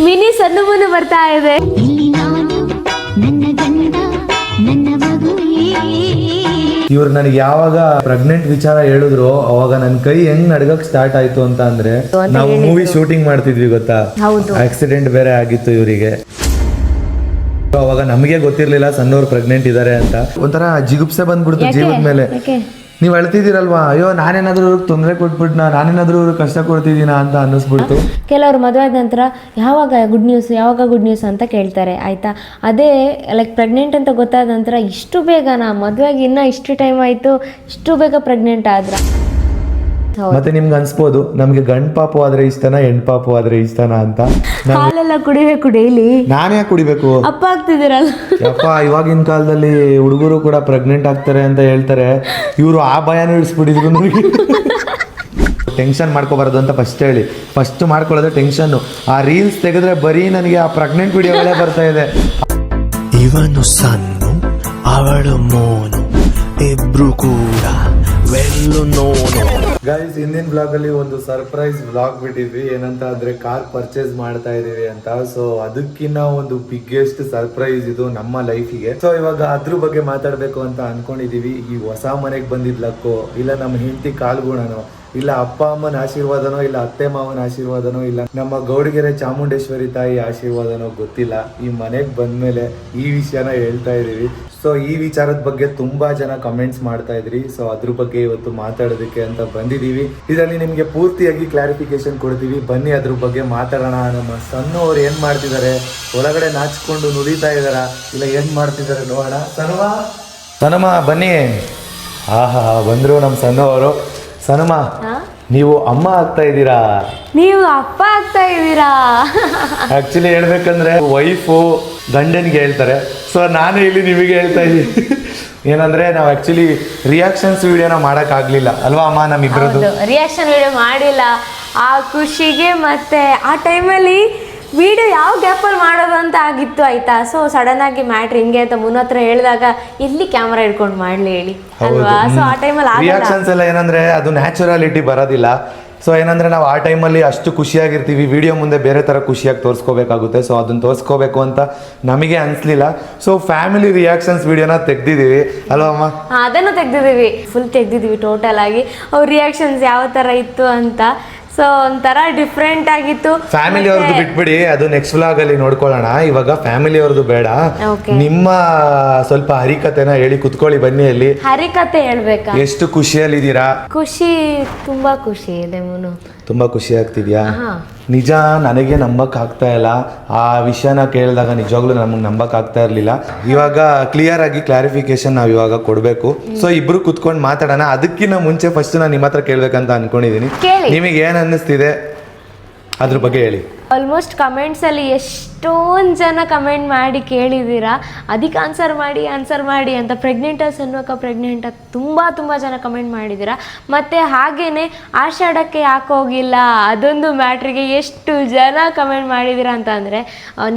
Mini ಸಣ್ಣ ಮನೆ ಬರ್ತಾ ಇದೆ. ಇವ್ರು ನನಗೆ ಯಾವಾಗ ಪ್ರೆಗ್ನೆಂಟ್ ವಿಚಾರ ಹೇಳಿದ್ರು ಅವಾಗ ನನ್ನ ಕೈ ಹೆಂಗ್ ನಡ್ಗಕ್ ಸ್ಟಾರ್ಟ್ ಆಯ್ತು ಅಂತ ಅಂದ್ರೆ ನಾವು ಮೂವಿ ಶೂಟಿಂಗ್ ಮಾಡ್ತಿದ್ವಿ ಗೊತ್ತಾ, ಆಕ್ಸಿಡೆಂಟ್ ಬೇರೆ ಆಗಿತ್ತು ಇವರಿಗೆ. ಅವಾಗ ನಮಗೆ ಗೊತ್ತಿರ್ಲಿಲ್ಲ ಸಣ್ಣವ್ರು ಪ್ರೆಗ್ನೆಂಟ್ ಇದಾರೆ ಅಂತ. ಒಂಥರ ಜಿಗುಪ್ಸೆ ಬಂದ್ಬಿಡ್ತು ಜೀವದ ಮೇಲೆ. ನೀವ್ ಅಳ್ತಿದ್ದೀರಲ್ವಾ, ಅಯ್ಯೋ ನಾನೇನಾದ್ರೂ ತೊಂದರೆ ಕೊಟ್ಬಿಟ್ನಾ, ನಾನೇನಾದ್ರೂ ಕಷ್ಟ ಕೊಡ್ತಿದ್ದೀನ ಅಂತ ಅನ್ನಿಸ್ಬಿಡ್ತು. ಕೆಲವರು ಮದುವೆ ಆದ ನಂತರ ಯಾವಾಗ ಗುಡ್ ನ್ಯೂಸ್ ಅಂತ ಕೇಳ್ತಾರೆ ಆಯ್ತಾ. ಅದೇ ಲೈಕ್ ಪ್ರೆಗ್ನೆಂಟ್ ಅಂತ ಗೊತ್ತಾದ ನಂತರ ಇಷ್ಟು ಬೇಗನಾ, ಮದುವೆಗೆ ಇನ್ನ ಇಷ್ಟು ಟೈಮ್ ಆಯ್ತು, ಇಷ್ಟು ಬೇಗ ಪ್ರೆಗ್ನೆಂಟ್ ಆದ್ರ. ಮತ್ತೆ ನಿಮ್ಗೆ ಅನ್ಸ್ಬೋದು ನಮ್ಗೆ ಗಂಡ್ ಪಾಪು ಆದ್ರೆ ಇಷ್ಟನಾ ಹೆಣ್ ಪಾಪು ಆದ್ರೆ ಇಷ್ಟನಾ ಅಂತ. ಹಾಲೆಲ್ಲ ಕುಡಿಬೇಕು ಡೈಲಿ. ನಾನೇ ಕುಡಿಬೇಕು? ಅಪ್ಪ ಆಗ್ತಿದ್ದೀರಲ್ಲ. ಯಪ್ಪ, ಇವಾಗಿನ ಕಾಲದಲ್ಲಿ ಹುಡುಗರು ಕೂಡ ಪ್ರೆಗ್ನೆಂಟ್ ಆಗ್ತಾರೆ ಅಂತ ಹೇಳ್ತಾರೆ. ಇವರು ಆ ಭಯನೂ ಇಳಿಸ್ಬಿಟ್ಟಿದ್ರು ನನಗೆ. ಟೆನ್ಷನ್ ಮಾಡ್ಕೋಬಾರ್ದು ಅಂತ ಫಸ್ಟ್ ಮಾಡ್ಕೊಳ್ಳೋದು ಟೆನ್ಷನ್. ಆ ರೀಲ್ಸ್ ತೆಗೆದ್ರೆ ಬರೀ ನನಗೆ ಆ ಪ್ರೆಗ್ನೆಂಟ್ ವಿಡಿಯೋಗಳೇ ಬರ್ತಾ ಇದೆ. ಇವನು ಸಣ್ಣ ಅವಳು ಮೋನು, ಇಬ್ರು ಕೂಡ ವೆಲ್ಲು ನೋನು. ಗೈಸ್, ಹಿಂದಿನ ಬ್ಲಾಗ್ ಅಲ್ಲಿ ಒಂದು ಸರ್ಪ್ರೈಸ್ ಬ್ಲಾಗ್ ಬಿಟ್ಟಿದ್ವಿ. ಏನಂತ ಅಂದ್ರೆ ಕಾರ್ ಪರ್ಚೇಸ್ ಮಾಡ್ತಾ ಇದೀವಿ ಅಂತ. ಸೊ ಅದಕ್ಕಿನ್ನ ಒಂದು ಬಿಗ್ಗೆಸ್ಟ್ ಸರ್ಪ್ರೈಸ್ ಇದು ನಮ್ಮ ಲೈಫಿಗೆ. ಸೊ ಇವಾಗ ಅದ್ರ ಬಗ್ಗೆ ಮಾತಾಡ್ಬೇಕು ಅಂತ ಅನ್ಕೊಂಡಿದೀವಿ. ಈ ಹೊಸ ಮನೆಗೆ ಬಂದಿದ್ ಲಕ್ಕೋ, ಇಲ್ಲ ನಮ್ಮ ಹೆಂಡತಿ ಕಾಲ್ಗುಣನೋ, ಇಲ್ಲ ಅಪ್ಪ ಅಮ್ಮನ ಆಶೀರ್ವಾದನೋ, ಇಲ್ಲ ಅತ್ತೆ ಮಾವನ ಆಶೀರ್ವಾದನೋ, ಇಲ್ಲ ನಮ್ಮ ಗೌಡಗೆರೆ ಚಾಮುಂಡೇಶ್ವರಿ ತಾಯಿ ಆಶೀರ್ವಾದನೋ ಗೊತ್ತಿಲ್ಲ. ಈ ಮನೆಗೆ ಬಂದ್ಮೇಲೆ ಈ ವಿಷಯನ ಹೇಳ್ತಾ ಇದೀವಿ. ಸೊ ಈ ವಿಚಾರದ ಬಗ್ಗೆ ತುಂಬಾ ಜನ ಕಮೆಂಟ್ಸ್ ಮಾಡ್ತಾ ಇದ್ರಿ. ಸೊ ಅದ್ರ ಬಗ್ಗೆ ಇವತ್ತು ಮಾತಾಡೋದಕ್ಕೆ ಅಂತ ಬಂದಿದೀವಿ. ಇದರಲ್ಲಿ ನಿಮ್ಗೆ ಪೂರ್ತಿಯಾಗಿ ಕ್ಲಾರಿಫಿಕೇಶನ್ ಕೊಡ್ತೀವಿ. ಬನ್ನಿ ಅದ್ರ ಬಗ್ಗೆ ಮಾತಾಡೋಣ. ನಮ್ಮ ಸಣ್ಣವ್ರು ಏನ್ ಮಾಡ್ತಿದ್ದಾರೆ, ಒಳಗಡೆ ನಾಚಿಕೊಂಡು ನುಡಿತಾ ಇದಾರ, ಇಲ್ಲ ಏನ್ ಮಾಡ್ತಿದ್ದಾರೆ ನೋಡೋಣ. ಸನಮ ಬನ್ನಿ. ಆಹಾ, ಬಂದ್ರು ನಮ್ಮ ಸಣ್ಣವರು. ಸನಮ, ನೀವು ಅಮ್ಮ ಆಗ್ತಾ ಇದ್ದೀರಾ, ನೀವು ಅಪ್ಪ ಆಗ್ತಾ ಇದ್ದೀರಾ. ಆಕ್ಚುಲಿ ಹೇಳ್ಬೇಕಂದ್ರೆ ವೈಫು ಗಂಡನ್ಗೆ ಹೇಳ್ತಾರೆ. ಸೊ ನಾನು ಇಲ್ಲಿ ನಿಮಗೆ ಹೇಳ್ತಾ ಇದ್ದೀನಿ. ಏನಂದ್ರೆ ನಾವು ಆಕ್ಚುಲಿ ರಿಯಾಕ್ಷನ್ಸ್ ವಿಡಿಯೋನ ಮಾಡಕ್ ಆಗ್ಲಿಲ್ಲ ಅಲ್ವಾ ಅಮ್ಮ, ನಮ್ಮಿಬ್ರದ್ದು ರಿಯಾಕ್ಷನ್ ವಿಡಿಯೋ ಮಾಡಿಲ್ಲ. ಆ ಖುಷಿಗೆ ಮತ್ತೆ ಆ ಟೈಮಲ್ಲಿ ವಿಡಿಯೋ ಯಾವ ಗ್ಯಾಪಲ್ಲಿ ಮಾಡೋದು ಅಂತ ಆಗಿತ್ತು ಆಯ್ತಾ. ಸೊ ಸಡನ್ ಆಗಿ ಮ್ಯಾಟ್ರ್ ಹಿಂಗೆ ಅಂತ ಮುನ್ನತ್ರ ಹೇಳಿದಾಗ ಎಲ್ಲಿ ಕ್ಯಾಮ್ರಾ ಹಿಡ್ಕೊಂಡು ಮಾಡ್ಲಿ ಹೇಳಿ ಅಲ್ವಾ. ಸೊ ಆ ಟೈಮಲ್ಲಿ ರಿಯಾಕ್ಷನ್ಸ್ ಎಲ್ಲ ಏನಂದ್ರೆ ಅದು ನ್ಯಾಚುರಾಲಿಟಿ ಬರೋದಿಲ್ಲ. ಸೊ ಏನಂದ್ರೆ ನಾವು ಆ ಟೈಮಲ್ಲಿ ಅಷ್ಟು ಖುಷಿಯಾಗಿರ್ತೀವಿ, ವಿಡಿಯೋ ಮುಂದೆ ಬೇರೆ ಥರ ಖುಷಿಯಾಗಿ ತೋರಿಸ್ಕೋಬೇಕಾಗುತ್ತೆ. ಸೊ ಅದನ್ನ ತೋರಿಸ್ಕೋಬೇಕು ಅಂತ ನಮಗೆ ಅನಿಸ್ಲಿಲ್ಲ. ಸೊ ಫ್ಯಾಮಿಲಿ ರಿಯಾಕ್ಷನ್ಸ್ ವಿಡಿಯೋನ ತೆಗ್ದಿದ್ದೀವಿ ಅಲ್ವಾ ಅಮ್ಮ? ಅದನ್ನು ತೆಗ್ದಿದ್ದೀವಿ, ಫುಲ್ ತೆಗ್ದಿದ್ದೀವಿ ಟೋಟಲ್ ಆಗಿ. ಅವ್ರ ರಿಯಾಕ್ಷನ್ಸ್ ಯಾವ ಥರ ಇತ್ತು ಅಂತ. ಸೊ ಒಂಥರ ಡಿಫ್ರೆಂಟ್ ಆಗಿತ್ತು. ಫ್ಯಾಮಿಲಿ ಅವ್ರದ್ದು ಬಿಟ್ಬಿಡಿ, ಅದು ನೆಕ್ಸ್ಟ್ ವ್ಲಾಗ್ ಅಲ್ಲಿ ನೋಡ್ಕೊಳ್ಳೋಣ. ಇವಾಗ ಫ್ಯಾಮಿಲಿ ಅವ್ರದ್ದು ಬೇಡ, ನಿಮ್ಮ ಸ್ವಲ್ಪ ಹರಿಕತೆನ ಹೇಳಿ ಕುತ್ಕೊಳ್ಳಿ. ಬನ್ನಿ. ಅಲ್ಲಿ ಹರಿಕತೆ ಹೇಳ್ಬೇಕಾ? ಎಷ್ಟು ಖುಷಿಯಲ್ಲಿದ್ದೀರಾ? ಖುಷಿ, ತುಂಬಾ ಖುಷಿ ಇದೆ ಮುನು. ತುಂಬಾ ಖುಷಿ ಆಗ್ತಿದ್ಯಾ? ನಿಜ ನನಗೆ ನಂಬಕ್ ಆಗ್ತಾ ಇಲ್ಲ. ಆ ವಿಷಯನ ಕೇಳಿದಾಗ ನಿಜವಾಗ್ಲೂ ನಮಗೆ ನಂಬಕ್ ಆಗ್ತಾ ಇರ್ಲಿಲ್ಲ. ಇವಾಗ ಕ್ಲಿಯರ್ ಆಗಿ ಕ್ಲಾರಿಫಿಕೇಶನ್ ನಾವು ಇವಾಗ ಕೊಡ್ಬೇಕು. ಸೊ ಇಬ್ರು ಕುತ್ಕೊಂಡು ಮಾತಾಡೋಣ. ಅದಕ್ಕಿಂತ ಮುಂಚೆ ಫಸ್ಟ್ ನಾನು ನಿಮ್ಮ ಹತ್ರ ಕೇಳ್ಬೇಕಂತ ಅನ್ಕೊಂಡಿದೀನಿ. ನಿಮಗೆ ಏನ್ ಅನ್ನಿಸ್ತಿದೆ ಅದ್ರ ಬಗ್ಗೆ ಹೇಳಿ. ಆಲ್ಮೋಸ್ಟ್ ಕಮೆಂಟ್ಸಲ್ಲಿ ಎಷ್ಟೊಂದು ಜನ ಕಮೆಂಟ್ ಮಾಡಿ ಕೇಳಿದ್ದೀರಾ, ಅದಕ್ಕೆ ಆನ್ಸರ್ ಮಾಡಿ ಅಂತ. ಪ್ರೆಗ್ನೆಂಟಸ್ ಅನ್ನುವಾಗ ಪ್ರೆಗ್ನೆಂಟ್ ತುಂಬ ಜನ ಕಮೆಂಟ್ ಮಾಡಿದ್ದೀರಾ. ಮತ್ತು ಹಾಗೇ ಆಷಾಢಕ್ಕೆ ಯಾಕೆ ಹೋಗಿಲ್ಲ ಅದೊಂದು ಮ್ಯಾಟ್ರಿಗೆ ಎಷ್ಟು ಜನ ಕಮೆಂಟ್ ಮಾಡಿದ್ದೀರಾ ಅಂತ ಅಂದರೆ,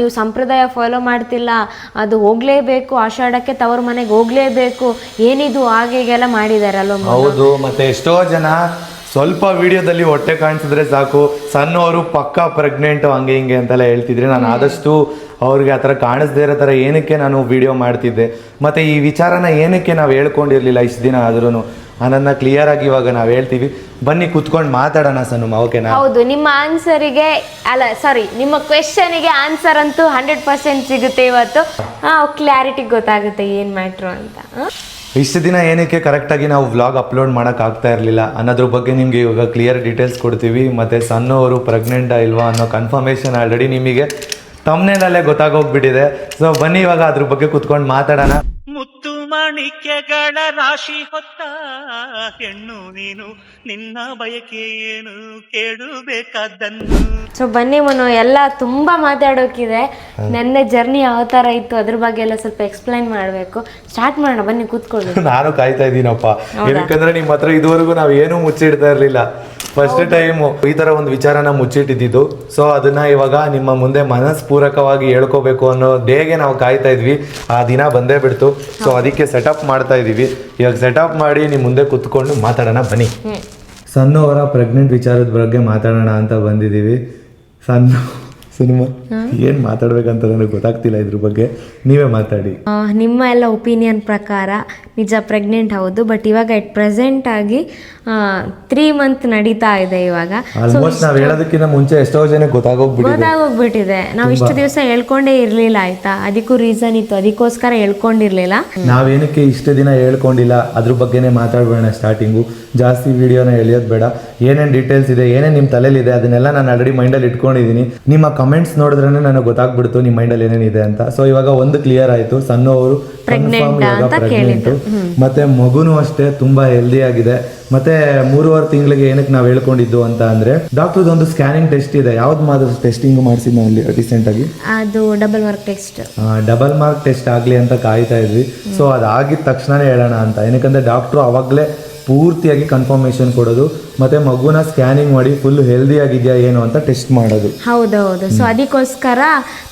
ನೀವು ಸಂಪ್ರದಾಯ ಫಾಲೋ ಮಾಡ್ತಿಲ್ಲ, ಅದು ಹೋಗಲೇಬೇಕು, ಆಷಾಢಕ್ಕೆ ತವ್ರ ಮನೆಗೆ ಹೋಗಲೇಬೇಕು, ಏನಿದು ಹಾಗೆಲ್ಲ ಮಾಡಿದ್ದಾರೆ ಅಲ್ವ. ಹೌದು. ಮತ್ತು ಎಷ್ಟೋ ಜನ ಸ್ವಲ್ಪ ವಿಡಿಯೋದಲ್ಲಿ ಹೊಟ್ಟೆ ಕಾಣಿಸಿದ್ರೆ ಸಾಕು, ಸಣ್ಣವರು ಪಕ್ಕಾ ಪ್ರೆಗ್ನೆಂಟ್ ಹಂಗೆ ಹಿಂಗೆ ಅಂತೆಲ್ಲ ಹೇಳ್ತಿದ್ರೆ, ನಾನು ಆದಷ್ಟು ಅವ್ರಿಗೆ ಆ ಥರ ಕಾಣಿಸ್ದೇ ಇರೋ ಥರ ಏನಕ್ಕೆ ನಾನು ವಿಡಿಯೋ ಮಾಡ್ತಿದ್ದೆ. ಮತ್ತು ಈ ವಿಚಾರನ ಏನಕ್ಕೆ ನಾವು ಹೇಳ್ಕೊಂಡಿರಲಿಲ್ಲ ಇಷ್ಟು ದಿನ ಆದ್ರೂ ಅನ್ನೋದನ್ನ ಕ್ಲಿಯರ್ ಆಗಿ ಇವಾಗ ನಾವು ಹೇಳ್ತೀವಿ. ಬನ್ನಿ ಕುತ್ಕೊಂಡು ಮಾತಾಡೋಣ ಸನ್ನುಮ, ಓಕೆನಾ? ಹೌದು, ನಿಮ್ಮ ಆನ್ಸರಿಗೆ ನಿಮ್ಮ ಕ್ವೆಶನಿಗೆ ಆನ್ಸರ್ ಅಂತೂ 100% ಸಿಗುತ್ತೆ ಇವತ್ತು. ಕ್ಲಾರಿಟಿ ಗೊತ್ತಾಗುತ್ತೆ ಏನು ಮ್ಯಾಟ್ರು ಅಂತ. ಇಷ್ಟು ದಿನ ಏನಕ್ಕೆ ಕರೆಕ್ಟಾಗಿ ನಾವು ವ್ಲಾಗ್ ಅಪ್ಲೋಡ್ ಮಾಡೋಕೆ ಆಗ್ತಾ ಇರಲಿಲ್ಲ ಅನ್ನೋದ್ರ ಬಗ್ಗೆ ನಿಮಗೆ ಇವಾಗ ಕ್ಲಿಯರ್ ಡೀಟೇಲ್ಸ್ ಕೊಡ್ತೀವಿ. ಮತ್ತು ಸಣ್ಣವರು ಪ್ರೆಗ್ನೆಂಟಾ ಇಲ್ವಾ ಅನ್ನೋ ಕನ್ಫರ್ಮೇಷನ್ ಆಲ್ರೆಡಿ ನಿಮಗೆ ತಮ್ನೇನಲ್ಲೇ ಗೊತ್ತಾಗೋಗ್ಬಿಟ್ಟಿದೆ. ಸೊ ಬನ್ನಿ ಇವಾಗ ಅದ್ರ ಬಗ್ಗೆ ಕುತ್ಕೊಂಡು ಮಾತಾಡೋಣ. ಮುತ್ತು ಮಾಣಿಕ್ಯಗಳ ರಾಶಿ ಹೊತ್ತ ಹೆಣ್ಣು ನೀನು, ನಿನ್ನ ಬಯಕೆ ಏನು ಕೇಳಬೇಕಾದ್ದನ್ನು. ಸೊ ಬನ್ನಿ ಮನು, ಎಲ್ಲ ತುಂಬ ಮಾತಾಡೋಕಿದೆ. ನೆನ್ನೆ ಜರ್ನಿ ಯಾವ ಥರ ಇತ್ತು ಅದ್ರ ಬಗ್ಗೆ ಎಲ್ಲ ಸ್ವಲ್ಪ ಎಕ್ಸ್ಪ್ಲೈನ್ ಮಾಡಬೇಕು. ಸ್ಟಾರ್ಟ್ ಮಾಡೋಣ, ಬನ್ನಿ ಕೂತ್ಕೊಳ್ಳಿ. ನಾನು ಕಾಯ್ತಾ ಇದ್ದೀನಪ್ಪ, ಯಾಕಂದ್ರೆ ನಿಮ್ಮ ಹತ್ರ ಇದುವರೆಗೂ ನಾವು ಏನೂ ಮುಚ್ಚಿಡ್ತಾ ಇರಲಿಲ್ಲ. ಫಸ್ಟ್ ಟೈಮು ಈ ಥರ ಒಂದು ವಿಚಾರನ ಮುಚ್ಚಿಟ್ಟಿದ್ದು. ಸೊ ಅದನ್ನ ಇವಾಗ ನಿಮ್ಮ ಮುಂದೆ ಮನಸ್ಪೂರ್ವಕವಾಗಿ ಹೇಳ್ಕೋಬೇಕು ಅನ್ನೋ ಡೇಗೆ ನಾವು ಕಾಯ್ತಾ ಇದ್ವಿ. ಆ ದಿನ ಬಂದೇ ಬಿಡ್ತು. ಸೊ ಅದಕ್ಕೆ ಸೆಟಪ್ ಮಾಡ್ತಾ ಇದ್ದೀವಿ. ಇವಾಗ ಸೆಟಪ್ ಮಾಡಿ ನಿಮ್ಮ ಮುಂದೆ ಕುತ್ಕೊಂಡು ಮಾತಾಡೋಣ ಬನ್ನಿ. ಸಣ್ಣವರ ಪ್ರೆಗ್ನೆಂಟ್ ವಿಚಾರದ ಬಗ್ಗೆ ಮಾತಾಡೋಣ ಅಂತ ಬಂದಿದ್ದೀವಿ. ಸಿನಿಮಾ ಏನು ಮಾತಾಡ್ಬೇಕಂತ ನನಗೆ ಗೊತ್ತಾಗ್ತಿಲ್ಲ ಇದ್ರ ಬಗ್ಗೆ, ನೀವೇ ಮಾತಾಡಿ. ನಿಮ್ಮ ಎಲ್ಲ ಒಪಿನಿಯನ್ ಪ್ರಕಾರ ನಿಜ ಪ್ರೆಗ್ನೆಂಟ್ ಹೌದು, ಬಟ್ ಇವಾಗ ಎಟ್ ಪ್ರೆಸೆಂಟ್ ಆಗಿ 3 ಮಂತ್ ನಡೀತಾ ಇದೆ ಇವಾಗ. ಆಲ್ಮೋಸ್ಟ್ ನಾವು ಹೇಳೋದಕ್ಕಿಂತ ಮುಂಚೆ ಎಷ್ಟೋ ಜನ ಗೊತ್ತಾಗೋಗ್ಬಿಟ್ಟಿದೆ. ನಾವು ಇಷ್ಟು ದಿವಸ ಹೇಳ್ಕೊಂಡೇ ಇರ್ಲಿಲ್ಲ ಆಯ್ತಾ, ಅದಕ್ಕೂ ರೀಸನ್ ಇತ್ತು, ಅದಕ್ಕೋಸ್ಕರ ಹೇಳ್ಕೊಂಡಿರ್ಲಿಲ್ಲ. ನಾವೇನಕ್ಕೆ ಇಷ್ಟು ದಿನ ಹೇಳ್ಕೊಂಡಿಲ್ಲ ಅದ್ರ ಬಗ್ಗೆನೇ ಮಾತಾಡಬೇಡ. ಸ್ಟಾರ್ಟಿಂಗು ಜಾಸ್ತಿ ವಿಡಿಯೋನ ಎಳೆಯೋದು ಬೇಡ. ಏನೇನು ಡೀಟೇಲ್ಸ್ ಇದೆ, ಏನೇನು ನಿಮ್ಮ ತಲೆಯಲ್ಲಿದೆ ಅದನ್ನೆಲ್ಲ ನಾನು ಆಲ್ರೆಡಿ ಮೈಂಡಲ್ಲಿ ಇಟ್ಕೊಂಡಿದ್ದೀನಿ. ನಿಮ್ಮ ಕಮೆಂಟ್ಸ್ ನೋಡಿದ್ರೆ ನನಗೆ ಗೊತ್ತಾಗ್ಬಿಡ್ತು ನಿಮ್ಮ ಮೈಂಡಲ್ಲಿ ಏನೇನಿದೆ ಅಂತ. ಸೊ ಇವಾಗ ಒಂದು ಕ್ಲಿಯರ್ ಆಯಿತು, ಸಣ್ಣ ಅವರು ಪ್ರೆಗ್ನೆಂಟು, ಮತ್ತೆ ಮಗುನೂ ಅಷ್ಟೇ ತುಂಬಾ ಹೆಲ್ದಿ ಆಗಿದೆ. ಮತ್ತೆ 3.5 ತಿಂಗಳಿಗೆ ಏನಕ್ಕೆ ನಾವು ಹೇಳ್ಕೊಂಡಿದ್ದು ಅಂತ ಅಂದ್ರೆ ಡಾಕ್ಟರ್ದು ಒಂದು ಸ್ಕ್ಯಾನಿಂಗ್ ಟೆಸ್ಟ್ ಇದೆ. ಯಾವ್ದು ಮಾತ್ರ ಟೆಸ್ಟಿಂಗ್ ಮಾಡಿಸಿದ್ನ ಅಲ್ಲಿ ರೀಸೆಂಟ್ ಆಗಿ, ಅದು ಡಬಲ್ ಮಾರ್ಕ್ ಟೆಸ್ಟ್ ಆಗ್ಲಿ ಅಂತ ಕಾಯ್ತಾ ಇದ್ವಿ. ಸೊ ಅದಾಗಿದ ತಕ್ಷಣನೇ ಹೇಳೋಣ ಅಂತ, ಏನಕ್ಕಂದ್ರೆ ಡಾಕ್ಟ್ರು ಅವಾಗಲೇ ಪೂರ್ತಿಯಾಗಿ ಕನ್ಫರ್ಮೇಶನ್ ಕೊಡೋದು, ಮತ್ತೆ ಮಗುನ ಸ್ಕ್ಯಾನಿಂಗ್ ಮಾಡಿ ಫುಲ್ ಹೆಲ್ದಿ ಆಗಿದೆಯಾ ಏನು ಅಂತ ಟೆಸ್ಟ್ ಮಾಡೋದು. ಹೌದೌದು. ಸೊ ಅದಕ್ಕೋಸ್ಕರ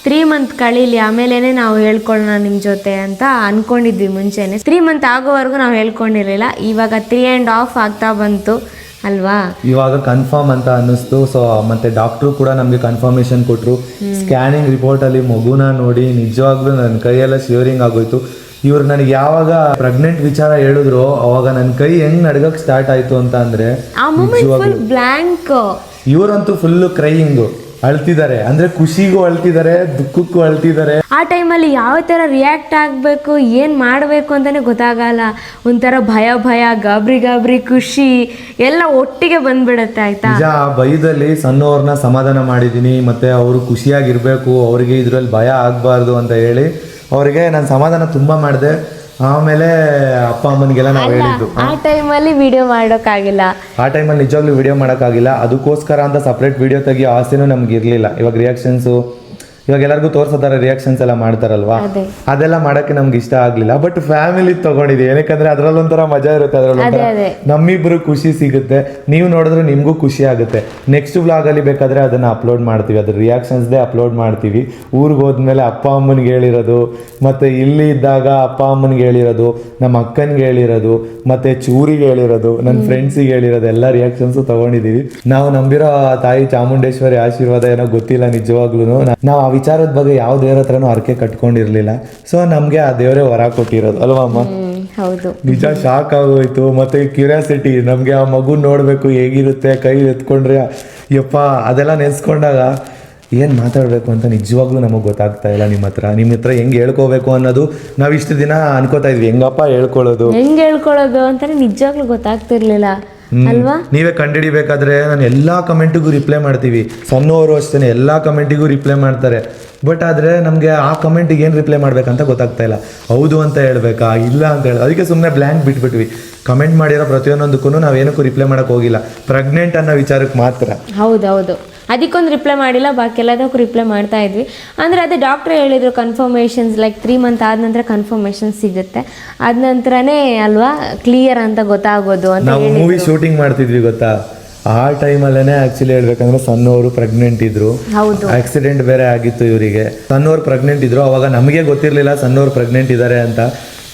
3 ಮಂತ್ ಕಳೀಲಿ ಆಮೇಲೆ ನಾವು ಹೇಳ್ಕೊಳ್ಳೋಣ ನಿಮ್ಮ ಜೊತೆ ಅಂತ ಅನ್ಕೊಂಡಿದ್ವಿ ಮುಂಚೆನೆ. 3 ಮಂತ್ ಆಗೋವರೆಗೂ ನಾವು ಹೇಳ್ಕೊಂಡಿರ್ಲಿಲ್ಲ. ಇವಾಗ 3.5 ಆಗ್ತಾ ಬಂತು ಅಲ್ವಾ, ಇವಾಗ ಕನ್ಫರ್ಮ್ ಅಂತ ಅನ್ನಿಸ್ತು. ಸೊ ಮತ್ತೆ ಡಾಕ್ಟ್ರು ಕೂಡ ನಮಗೆ ಕನ್ಫರ್ಮೇಶನ್ ಕೊಟ್ಟರು. ಸ್ಕ್ಯಾನಿಂಗ್ ರಿಪೋರ್ಟಲ್ಲಿ ಮಗುನ ನೋಡಿ ನಿಜವಾಗ್ಲೂ ನನ್ನ ಕೈಯೆಲ್ಲ ಶಿವರಿಂಗ್ ಆಗೋಯ್ತು. ಇವ್ರು ನನಗೆ ಯಾವಾಗ ಪ್ರೆಗ್ನೆಂಟ್ ವಿಚಾರ ಹೇಳಿದ್ರು ಅವಾಗ ನನ್ನ ಕೈ ಹೆಂಗ್ ನಡ್ಗಕ್ ಸ್ಟಾರ್ಟ್ ಆಯ್ತು ಅಂತ ಅಂದ್ರೆ, ಬ್ಲಾಂಕ್. ಇವರಂತೂ ಫುಲ್ ಕ್ರೈಯಿಂಗ್, ಅಳ್ತಿದ್ದಾರೆ. ಅಂದ್ರೆ ಖುಷಿಗೂ ಅಳ್ತಿದ್ದಾರೆ, ದುಃಖಕ್ಕೂ ಅಳ್ತಿದ್ದಾರೆ. ಆ ಟೈಮಲ್ಲಿ ಯಾವ ಥರ ರಿಯಾಕ್ಟ್ ಆಗಬೇಕು, ಏನು ಮಾಡಬೇಕು ಅಂತಲೇ ಗೊತ್ತಾಗಲ್ಲ. ಒಂಥರ ಭಯ, ಗಾಬರಿ, ಖುಷಿ ಎಲ್ಲ ಒಟ್ಟಿಗೆ ಬಂದ್ಬಿಡುತ್ತೆ ಆಯ್ತಾ. ನಿಜ, ಆ ಭಯದಲ್ಲಿ ಸಣ್ಣವ್ರನ್ನ ಸಮಾಧಾನ ಮಾಡಿದ್ದೀನಿ. ಮತ್ತೆ ಅವರು ಖುಷಿಯಾಗಿರ್ಬೇಕು, ಅವ್ರಿಗೆ ಇದ್ರಲ್ಲಿ ಭಯ ಆಗಬಾರ್ದು ಅಂತ ಹೇಳಿ ಅವರಿಗೆ ನಾನು ಸಮಾಧಾನ ತುಂಬ ಮಾಡಿದೆ. ಆಮೇಲೆ ಅಪ್ಪ ಅಮ್ಮನಿಗೆಲ್ಲ ನಾವು ಹೇಳಿದ್ದು, ಆ ಟೈಮಲ್ಲಿ ವಿಡಿಯೋ ಮಾಡೋಕ್ಕಾಗಿಲ್ಲ. ಆ ಟೈಮಲ್ಲಿ ನಿಜವಾಗ್ಲೂ ವಿಡಿಯೋ ಮಾಡೋಕ್ಕಾಗಿಲ್ಲ. ಅದಕ್ಕೋಸ್ಕರ ಅಂತ ಸಪ್ರೇಟ್ ವಿಡಿಯೋ ತೆಗಿಯೋ ಆಸೆನೂ ನಮ್ಗೆ ಇರಲಿಲ್ಲ. ಇವಾಗ ರಿಯಾಕ್ಷನ್ಸು, ಇವಾಗ ಎಲ್ಲರಿಗೂ ತೋರ್ಸೋದಾರ ರಿಯಾಕ್ಷನ್ಸ್ ಎಲ್ಲ ಮಾಡ್ತಾರಲ್ವಾ, ಅದೆಲ್ಲ ಮಾಡೋಕ್ಕೆ ನಮ್ಗೆ ಇಷ್ಟ ಆಗಲಿಲ್ಲ. ಬಟ್ ಫ್ಯಾಮಿಲಿ ತಗೊಂಡಿದ್ದೆ, ಏನಕ್ಕಂದ್ರೆ ಅದ್ರಲ್ಲೊಂಥರ ಮಜಾ ಇರುತ್ತೆ, ಅದ್ರಲ್ಲೊಂಥರ ನಮ್ಮಿಬ್ರು ಖುಷಿ ಸಿಗುತ್ತೆ. ನೀವು ನೋಡಿದ್ರೆ ನಿಮಗೂ ಖುಷಿ ಆಗುತ್ತೆ. ನೆಕ್ಸ್ಟ್ ವ್ಲಾಗಲ್ಲಿ ಬೇಕಾದರೆ ಅದನ್ನು ಅಪ್ಲೋಡ್ ಮಾಡ್ತೀವಿ, ಅದ್ರ ರಿಯಾಕ್ಷನ್ಸ್ದೇ ಅಪ್ಲೋಡ್ ಮಾಡ್ತೀವಿ. ಊರಿಗೆ ಹೋದ್ಮೇಲೆ ಅಪ್ಪ ಅಮ್ಮನಿಗೆ ಹೇಳಿರೋದು, ಮತ್ತು ಇಲ್ಲಿ ಇದ್ದಾಗ ಅಪ್ಪ ಅಮ್ಮನಿಗೆ ಹೇಳಿರೋದು, ನಮ್ಮ ಅಕ್ಕನಿಗೆ ಹೇಳಿರೋದು, ಮತ್ತು ಚೂರಿಗೆ ಹೇಳಿರೋದು, ನನ್ನ ಫ್ರೆಂಡ್ಸಿಗೆ ಹೇಳಿರೋದು, ಎಲ್ಲ ರಿಯಾಕ್ಷನ್ಸು ತೊಗೊಂಡಿದ್ದೀವಿ. ನಾವು ನಂಬಿರೋ ತಾಯಿ ಚಾಮುಂಡೇಶ್ವರಿ ಆಶೀರ್ವಾದ ಏನೋ ಗೊತ್ತಿಲ್ಲ ನಿಜವಾಗ್ಲೂ. ನಾವು ಆ ವಿಚಾರದ ಬಗ್ಗೆ ಯಾವ ದೇವ್ರ ಹತ್ರನೂ ಹರಕೆ ಕಟ್ಕೊಂಡಿರ್ಲಿಲ್ಲ. ಸೊ ನಮ್ಗೆ ಆ ದೇವರೇ ವರ ಕೊಟ್ಟಿರೋದು ಅಲ್ವಾ ಅಮ್ಮ? ಹೌದು. ನಿಜ ಶಾಕ್ ಆಗೋಯ್ತು. ಮತ್ತೆ ಕ್ಯೂರಿಯಾಸಿಟಿ, ನಮ್ಗೆ ಆ ಮಗು ನೋಡ್ಬೇಕು ಹೇಗಿರುತ್ತೆ, ಕೈ ಎತ್ಕೊಂಡ್ರೆ ಯಪ್ಪ, ಅದೆಲ್ಲ ನೆನ್ಸ್ಕೊಂಡಾಗ ಏನು ಮಾತಾಡಬೇಕು ಅಂತ ನಿಜವಾಗ್ಲೂ ನಮಗೆ ಗೊತ್ತಾಗ್ತಾ ಇಲ್ಲ. ನಿಮ್ಮ ಹತ್ರ ಹೆಂಗೆ ಹೇಳ್ಕೋಬೇಕು ಅನ್ನೋದು ನಾವು ಇಷ್ಟು ದಿನ ಅನ್ಕೋತಾ ಇದ್ವಿ, ಹೆಂಗೆ ಹೇಳ್ಕೊಳ್ಳೋದು ಅಂತಾನೆ ನಿಜವಾಗ್ಲೂ ಗೊತ್ತಾಗ್ತಿರ್ಲಿಲ್ಲ ಅಲ್ವಾ. ನೀವೇ ಕಂಡುಹಿಡಿಬೇಕಾದ್ರೆ ನಾನು ಎಲ್ಲ ಕಮೆಂಟಿಗೂ ರಿಪ್ಲೈ ಮಾಡ್ತೀವಿ. ಸಣ್ಣವರು ಅಷ್ಟೇ ಎಲ್ಲ ಕಮೆಂಟಿಗೂ ರಿಪ್ಲೈ ಮಾಡ್ತಾರೆ. ಬಟ್ ಆದರೆ ನಮಗೆ ಆ ಕಮೆಂಟಿಗೆ ಏನು ರಿಪ್ಲೈ ಮಾಡ್ಬೇಕಂತ ಗೊತ್ತಾಗ್ತಾ ಇಲ್ಲ. ಹೌದು ಅಂತ ಹೇಳ್ಬೇಕಾ, ಇಲ್ಲ ಅಂತ ಹೇಳಿ, ಅದಕ್ಕೆ ಸುಮ್ಮನೆ ಬ್ಲ್ಯಾಂಕ್ ಬಿಟ್ಬಿಟ್ವಿ. ಕಮೆಂಟ್ ಮಾಡಿರೋ ಪ್ರತಿಯೊಂದಕ್ಕೂ ನಾವೇನಕ್ಕೂ ರಿಪ್ಲೈ ಮಾಡೋಕೆ ಹೋಗಿಲ್ಲ, ಪ್ರೆಗ್ನೆಂಟ್ ಅನ್ನೋ ವಿಚಾರಕ್ಕೆ ಮಾತ್ರ. ಹೌದೌದು, ಅದಕ್ಕೊಂದು ರಿಪ್ಲೈ ಮಾಡಿಲ್ಲ, ಬಾಕಿ ಎಲ್ಲದಕ್ಕೂ ರಿಪ್ಲೈ ಮಾಡ್ತಾ ಇದ್ವಿ. ಅಂದರೆ ಅದೇ ಡಾಕ್ಟ್ರ್ ಹೇಳಿದರು ಕನ್ಫರ್ಮೇಷನ್ಸ್ ಲೈಕ್ 3 ಮಂತ್ ಆದ ನಂತರ ಕನ್ಫರ್ಮೇಷನ್ ಸಿಗುತ್ತೆ, ಆದ ನಂತರನೇ ಅಲ್ವಾ ಕ್ಲಿಯರ್ ಅಂತ ಗೊತ್ತಾಗೋದು ಅಂತ. ನಾವು ಮೂವಿ ಶೂಟಿಂಗ್ ಮಾಡ್ತಿದ್ವಿ ಗೊತ್ತಾ, ಆ ಟೈಮಲ್ಲೇ ಆ್ಯಕ್ಚುಲಿ ಹೇಳ್ಬೇಕಂದ್ರೆ ಸಣ್ಣವರು ಪ್ರೆಗ್ನೆಂಟ್ ಇದ್ರು. ಆಕ್ಸಿಡೆಂಟ್ ಬೇರೆ ಆಗಿತ್ತು ಇವರಿಗೆ. ಸಣ್ಣವ್ರು ಪ್ರೆಗ್ನೆಂಟ್ ಇದ್ರು, ಅವಾಗ ನಮಗೆ ಗೊತ್ತಿರಲಿಲ್ಲ ಸಣ್ಣವ್ರು ಪ್ರೆಗ್ನೆಂಟ್ ಇದ್ದಾರೆ ಅಂತ.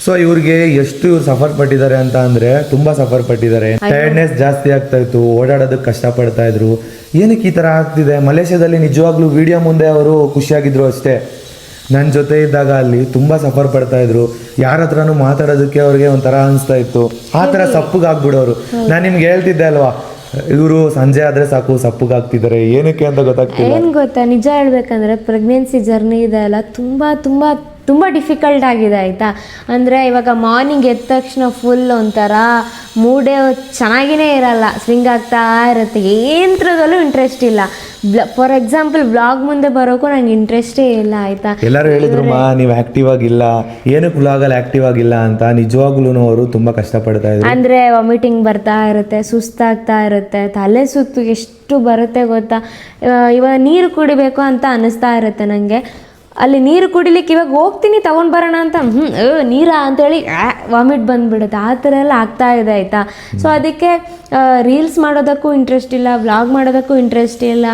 ಸೊ ಇವ್ರಿಗೆ ಎಷ್ಟು ಇವ್ರು ಸಫರ್ ಪಟ್ಟಿದ್ದಾರೆ ಅಂತ ಅಂದರೆ ತುಂಬ ಸಫರ್ ಪಟ್ಟಿದ್ದಾರೆ. ಟೈರ್ಡ್ನೆಸ್ ಜಾಸ್ತಿ ಆಗ್ತಾ ಇತ್ತು, ಓಡಾಡೋದಕ್ಕೆ ಕಷ್ಟಪಡ್ತಾ ಇದ್ರು. ಏನಕ್ಕೆ ಈ ಥರ ಆಗ್ತಿದೆ? ಮಲೇಷ್ಯಾದಲ್ಲಿ ನಿಜವಾಗ್ಲೂ ವಿಡಿಯೋ ಮುಂದೆ ಅವರು ಖುಷಿಯಾಗಿದ್ರು ಅಷ್ಟೇ. ನನ್ನ ಜೊತೆ ಇದ್ದಾಗ ಅಲ್ಲಿ ತುಂಬ ಸಫರ್ ಪಡ್ತಾ ಇದ್ರು. ಯಾರ ಹತ್ರನೂ ಮಾತಾಡೋದಕ್ಕೆ ಅವ್ರಿಗೆ ಒಂಥರ ಅನಿಸ್ತಾ ಇತ್ತು, ಆ ಥರ ಸಪ್ಪಗಾಗ್ಬಿಡೋರು. ನಾನು ನಿಮ್ಗೆ ಹೇಳ್ತಿದ್ದೆ ಅಲ್ವಾ, ಇವರು ಸಂಜೆ ಆದರೆ ಸಾಕು ಸಪ್ಪಗಾಗ್ತಿದ್ದಾರೆ, ಏನಕ್ಕೆ ಅಂತ ಗೊತ್ತಾಗ್ತಿಲ್ಲ. ಏನು ಗೊತ್ತಾ, ನಿಜ ಹೇಳ್ಬೇಕಂದ್ರೆ ಪ್ರೆಗ್ನೆನ್ಸಿ ಜರ್ನಿ ಇದೆ ಅಲ್ಲ, ತುಂಬ ಡಿಫಿಕಲ್ಟ್ ಆಗಿದೆ ಆಯಿತಾ. ಅಂದರೆ ಇವಾಗ ಮಾರ್ನಿಂಗ್ ಎದ್ದ ತಕ್ಷಣ ಫುಲ್ ಒಂಥರ ಮೂಡೇ ಚೆನ್ನಾಗಿಯೇ ಇರಲ್ಲ, ಸ್ವಿಂಗ್ ಆಗ್ತಾ ಇರುತ್ತೆ, ಏನತ್ರದಲ್ಲೂ ಇಂಟ್ರೆಸ್ಟ್ ಇಲ್ಲ. ಫಾರ್ ಎಕ್ಸಾಂಪಲ್ ವ್ಲಾಗ್ ಮುಂದೆ ಬರೋಕ್ಕೂ ನಂಗೆ ಇಂಟ್ರೆಸ್ಟೇ ಇಲ್ಲ ಆಯಿತಾ. ಎಲ್ಲರೂ ಹೇಳಿದ್ರು ನೀವು ಆ್ಯಕ್ಟಿವ್ ಆಗಿಲ್ಲ, ಏನಕ್ಕೆ ವ್ಲಾಗಲ್ಲಿ ಆ್ಯಕ್ಟಿವ್ ಆಗಿಲ್ಲ ಅಂತ. ನಿಜವಾಗ್ಲೂ ಅವರು ತುಂಬ ಕಷ್ಟಪಡ್ತಾ ಇದ್ರು. ಅಂದರೆ ವಾಮಿಟಿಂಗ್ ಬರ್ತಾ ಇರುತ್ತೆ, ಸುಸ್ತಾಗ್ತಾ ಇರುತ್ತೆ, ತಲೆ ಸುತ್ತು ಎಷ್ಟು ಬರುತ್ತೆ ಗೊತ್ತಾ. ಇವಾಗ ನೀರು ಕುಡಿಬೇಕು ಅಂತ ಅನ್ನಿಸ್ತಾ ಇರುತ್ತೆ ನನಗೆ. ಅಲ್ಲಿ ನೀರು ಕುಡಿಲಿಕ್ಕೆ ಇವಾಗ ಹೋಗ್ತೀನಿ ತಗೊಂಡು ಬರೋಣ ಅಂತ ನೀರಾ ಅಂತೇಳಿ ವಾಮಿಟ್ ಬಂದುಬಿಡುತ್ತೆ, ಆ ಥರ ಎಲ್ಲ ಆಗ್ತಾ ಇದೆ ಆಯಿತಾ. ಸೊ ಅದಕ್ಕೆ ರೀಲ್ಸ್ ಮಾಡೋದಕ್ಕೂ ಇಂಟ್ರೆಸ್ಟ್ ಇಲ್ಲ, ವ್ಲಾಗ್ ಮಾಡೋದಕ್ಕೂ ಇಂಟ್ರೆಸ್ಟ್ ಇಲ್ಲ.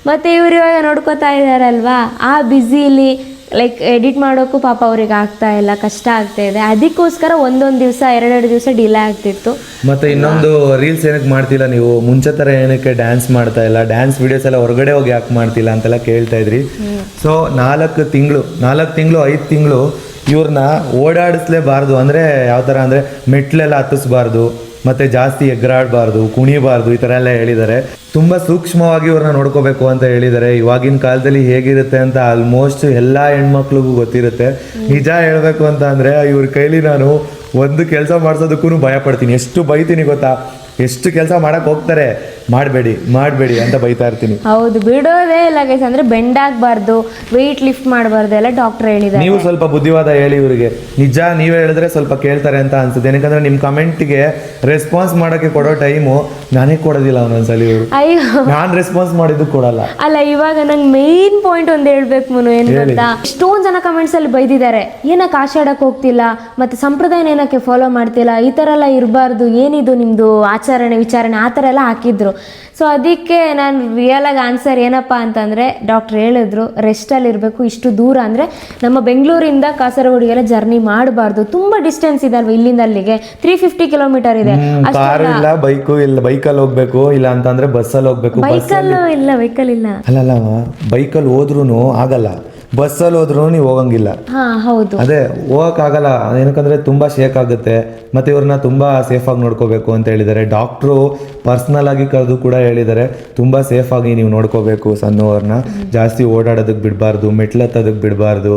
ಮತ್ತು ಇವರು ಇವಾಗ ನೋಡ್ಕೋತಾ ಇದ್ದಾರಲ್ವಾ, ಆ ಬ್ಯುಸಿಲಿ ಲೈಕ್ ಎಡಿಟ್ ಮಾಡೋಕ್ಕೂ ಪಾಪ ಅವ್ರಿಗೆ ಆಗ್ತಾ ಇಲ್ಲ, ಕಷ್ಟ ಆಗ್ತಾ ಇದೆ. ಅದಕ್ಕೋಸ್ಕರ ಒಂದೊಂದು ದಿವಸ 2 ದಿವಸ ಡಿಲೇ ಆಗ್ತಿತ್ತು. ಮತ್ತೆ ಇನ್ನೊಂದು ರೀಲ್ಸ್ ಏನಕ್ಕೆ ಮಾಡ್ತಿಲ್ಲ ನೀವು, ಮುಂಚೆ ಥರ ಏನಕ್ಕೆ ಡ್ಯಾನ್ಸ್ ಮಾಡ್ತಾ ಇಲ್ಲ, ಡ್ಯಾನ್ಸ್ ವಿಡಿಯೋಸ್ ಎಲ್ಲ ಹೊರಗಡೆ ಹೋಗಿ ಯಾಕೆ ಮಾಡ್ತಿಲ್ಲ ಅಂತೆಲ್ಲ ಕೇಳ್ತಾ ಇದ್ರಿ. ಸೊ 4 ತಿಂಗಳು 5 ತಿಂಗಳು ಇವ್ರನ್ನ ಓಡಾಡಿಸ್ಲೇಬಾರ್ದು. ಅಂದರೆ ಯಾವ ಥರ ಅಂದರೆ ಮೆಟ್ಲೆಲ್ಲ ಹತ್ತಿಸ್ಬಾರ್ದು, ಮತ್ತು ಜಾಸ್ತಿ ಎಗರಾಡಬಾರ್ದು, ಕುಣಿಬಾರ್ದು, ಈ ಥರ ಎಲ್ಲ ಹೇಳಿದ್ದಾರೆ. ತುಂಬ ಸೂಕ್ಷ್ಮವಾಗಿ ಇವ್ರನ್ನ ನೋಡ್ಕೋಬೇಕು ಅಂತ ಹೇಳಿದ್ದಾರೆ. ಇವಾಗಿನ ಕಾಲದಲ್ಲಿ ಹೇಗಿರುತ್ತೆ ಅಂತ ಆಲ್ಮೋಸ್ಟ್ ಎಲ್ಲ ಹೆಣ್ಮಕ್ಳಿಗೂ ಗೊತ್ತಿರುತ್ತೆ. ನಿಜ ಹೇಳಬೇಕು ಅಂತ ಅಂದರೆ ಇವ್ರ ಕೈಲಿ ನಾನು ಒಂದು ಕೆಲಸ ಮಾಡಿಸೋದಕ್ಕೂ ಭಯ ಪಡ್ತೀನಿ. ಎಷ್ಟು ಬೈತೀನಿ ಗೊತ್ತಾ, ಎಷ್ಟು ಕೆಲಸ ಮಾಡಕ್ಕೆ ಹೋಗ್ತಾರೆ, ಮಾಡಬೇಡಿ ಅಂತ ಬೈತಾ ಇರ್ತೀನಿ. ಹೌದು, ಬಿಡೋದೇ ಇಲ್ಲ ಗೈಸ್. ಅಂದರೆ ಬೆಂಡ್ ಆಗಬಾರ್ದು, ವೆಯ್ಟ್ ಲಿಫ್ಟ್ ಮಾಡಬಾರ್ದು ಎಲ್ಲ ಡಾಕ್ಟರ್ ಹೇಳಿದ್ದಾರೆ. ನೀವು ಸ್ವಲ್ಪ ಬುದ್ಧಿವಾದ ಹೇಳಿ ಇವರಿಗೆ. ನಿಜ ನೀವೇ ಹೇಳಿದ್ರೆ ಸ್ವಲ್ಪ ಕೇಳ್ತಾರೆ ಅಂತ ಅನ್ಸುತ್ತೆ. ಏನಕ್ಕಂದ್ರೆ ನಿಮ್ಮ ಕಮೆಂಟ್ಗೆ ರೆಸ್ಪಾನ್ಸ್ ಮಾಡೋಕ್ಕೆ ಕೊಡೋ ಟೈಮು ನಾನೇ ಕೊಡೋದಿಲ್ಲ ಒಂದೊಂದ್ಸಲಿ. ಇವರು ಅಯ್ಯೋ, ನಾನು ರೆಸ್ಪಾನ್ಸ್ ಮಾಡಿದ್ದು ಕೊಡಲ್ಲ. ಅಲ್ಲ, ಇವಾಗ ನಂಗೆ ಮೇನ್ ಪಾಯಿಂಟ್ ಒಂದು ಹೇಳ್ಬೇಕು ಮುನು, ಏನು ಗೊತ್ತಾ, ಎಷ್ಟೊಂದು ಜನ ಕಮೆಂಟ್ಸ್ ಅಲ್ಲಿ ಬೈದಿದ್ದಾರೆ. ಏನಕ್ಕೆ ಆಷಾಢಕ್ಕೆ ಹೋಗ್ತಿಲ್ಲ, ಮತ್ತೆ ಸಂಪ್ರದಾಯನ ಏನಕ್ಕೆ ಫಾಲೋ ಮಾಡ್ತಿಲ್ಲ, ಈ ಥರ ಎಲ್ಲ ಇರಬಾರ್ದು, ಏನಿದು ನಿಮ್ಮದು ಆಚರಣೆ ವಿಚಾರಣೆ, ಆ ಥರ ಎಲ್ಲ ಹಾಕಿದ್ರು. ಸೊ ಅದಕ್ಕೆ ನಾನು ರಿಯಲಾಗಿ ಆನ್ಸರ್ ಏನಪ್ಪ ಅಂತಂದರೆ, ಡಾಕ್ಟ್ರ್ ಹೇಳಿದ್ರು ರೆಸ್ಟಲ್ಲಿ ಇರಬೇಕು. ಇಷ್ಟು ದೂರ ಅಂದರೆ ನಮ್ಮ ಬೆಂಗಳೂರಿಂದ ಕಾಸರಗೋಡಿಗೆಲ್ಲ ಜರ್ನಿ ಮಾಡಬಾರ್ದು. ತುಂಬ ಡಿಸ್ಟೆನ್ಸ್ ಇದೆ ಅಲ್ವಾ, ಇಲ್ಲಿಂದ ಅಲ್ಲಿಗೆ 350 ಕಿಲೋಮೀಟರ್ ಇದೆ. ಕಾರು ಇಲ್ಲ, ಬೈಕು ಇಲ್ಲ, ಬೈಕಲ್ಲಿ ಹೋಗ್ಬೇಕು, ಇಲ್ಲ ಅಂತಂದ್ರೆ ಬಸ್ಸಲ್ಲಿ ಹೋಗ್ಬೇಕು. ವೆಹಿಕಲ್ ಇಲ್ಲ ಅಲ್ಲಲ್ಲ, ಬೈಕಲ್ಲಿ ಹೋದ್ರೂ ಆಗಲ್ಲ, ಬಸ್ಸಲ್ಲಿ ಹೋದ್ರೂ ನೀವು ಹೋಗಂಗಿಲ್ಲ. ಹೌದು, ಅದೇ ಹೋಗಕ್ಕಾಗಲ್ಲ. ಏನಕ್ಕಂದ್ರೆ ತುಂಬಾ ಶೇಕ್ ಆಗುತ್ತೆ. ಮತ್ತೆ ಇವ್ರನ್ನ ತುಂಬಾ ಸೇಫ್ ಆಗಿ ನೋಡ್ಕೋಬೇಕು ಅಂತ ಹೇಳಿದ್ದಾರೆ ಡಾಕ್ಟ್ರು. ಪರ್ಸ್ನಲ್ ಆಗಿ ಕರೆದು ಕೂಡ ಹೇಳಿದ್ದಾರೆ, ತುಂಬಾ ಸೇಫ್ ಆಗಿ ನೀವು ನೋಡ್ಕೋಬೇಕು ಸಣ್ಣವ್ರನ್ನ. ಜಾಸ್ತಿ ಓಡಾಡೋದಕ್ಕೆ ಬಿಡಬಾರ್ದು, ಮೆಟ್ಲತ್ತೋದಕ್ಕೆ ಬಿಡಬಾರ್ದು.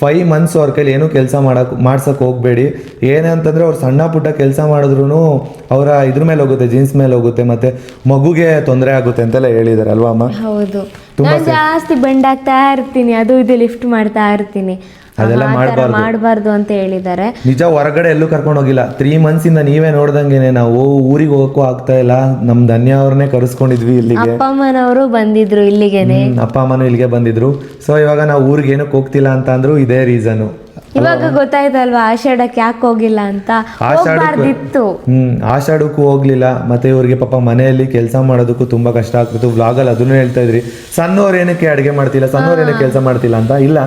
5 ಮಂತ್ಸ್ ಅವ್ರ ಕೈಲಿ ಏನೂ ಕೆಲಸ ಮಾಡ್ಸಕ್ಕೆ ಹೋಗಬೇಡಿ. ಏನಂತಂದರೆ ಅವ್ರು ಸಣ್ಣ ಪುಟ್ಟ ಕೆಲಸ ಮಾಡಿದ್ರು ಅವರ ಇದ್ರ ಮೇಲೆ ಹೋಗುತ್ತೆ, ಜೀನ್ಸ್ ಮೇಲೆ ಹೋಗುತ್ತೆ, ಮತ್ತು ಮಗುಗೆ ತೊಂದರೆ ಆಗುತ್ತೆ ಅಂತೆಲ್ಲ ಹೇಳಿದ್ದಾರೆ ಅಲ್ವಾ ಅಮ್ಮ? ಹೌದು, ನಾನು ಜಾಸ್ತಿ ಬೆಂಡ್ ಆಗ್ತಾ ಇರ್ತೀನಿ, ಅದು ಇದು ಲಿಫ್ಟ್ ಮಾಡ್ತಾ ಇರ್ತೀನಿ. ಅದೆಲ್ಲ ಮಾಡಬಾರ್ದು ಅಂತ ಹೇಳಿದ್ದಾರೆ. ನಿಜ, ಹೊರಗಡೆ ಎಲ್ಲೂ ಕರ್ಕೊಂಡು ಹೋಗಿಲ್ಲ. 3 ಮಂತ್ಸಿಂದ ನೀವೇ ನೋಡ್ದಂಗೆನೆ ನಾವು ಊರಿಗೆ ಹೋಗಕ್ಕೂ ಆಗ್ತಾ ಇಲ್ಲ. ನಮ್ ಧನ್ಯ ಅವ್ರನ್ನೇ ಕರೆಸ್ಕೊಂಡಿದ್ವಿ ಇಲ್ಲಿಗೆ. ಅಪ್ಪ ಅಮ್ಮನವರು ಬಂದಿದ್ರು ಇಲ್ಲಿಗೆನೆ. ಅಪ್ಪ ಅಮ್ಮನೂ ಇಲ್ಲಿಗೆ ಬಂದಿದ್ರು. ಸೊ ಇವಾಗ ನಾವು ಊರಿಗೆ ಏನಕ್ಕೆ ಹೋಗ್ತಿಲ್ಲ ಅಂತ ಅಂದ್ರು ಇದೇ ರೀಸನು. ಇವಾಗ ಗೊತ್ತಾಯ್ತಲ್ವಾ ಆಷಾಢಕ್ಕೆ ಯಾಕೆ ಹೋಗಿಲ್ಲ ಅಂತ. ಹೋಗ್ಬಾರ್ದಿತ್ತು. ಆಷಾಢಕ್ಕೂ ಹೋಗ್ಲಿಲ್ಲ. ಮತ್ತೆ ಇವ್ರಿಗೆ ಪಾಪ ಮನೆಯಲ್ಲಿ ಕೆಲಸ ಮಾಡೋದಕ್ಕೂ ತುಂಬಾ ಕಷ್ಟ ಆಗ್ತಿತ್ತು. ವ್ಲಾಗಲ್ಲಿ ಅದನ್ನು ಹೇಳ್ತಾ ಇದ್ರಿ, ಸಣ್ಣವ್ರು ಏನಕ್ಕೆ ಅಡುಗೆ ಮಾಡ್ತಿಲ್ಲ, ಸಣ್ಣವ್ರು ಏನಕ್ಕೆ ಕೆಲಸ ಮಾಡ್ತಿಲ್ಲ ಅಂತ. ಇಲ್ಲ,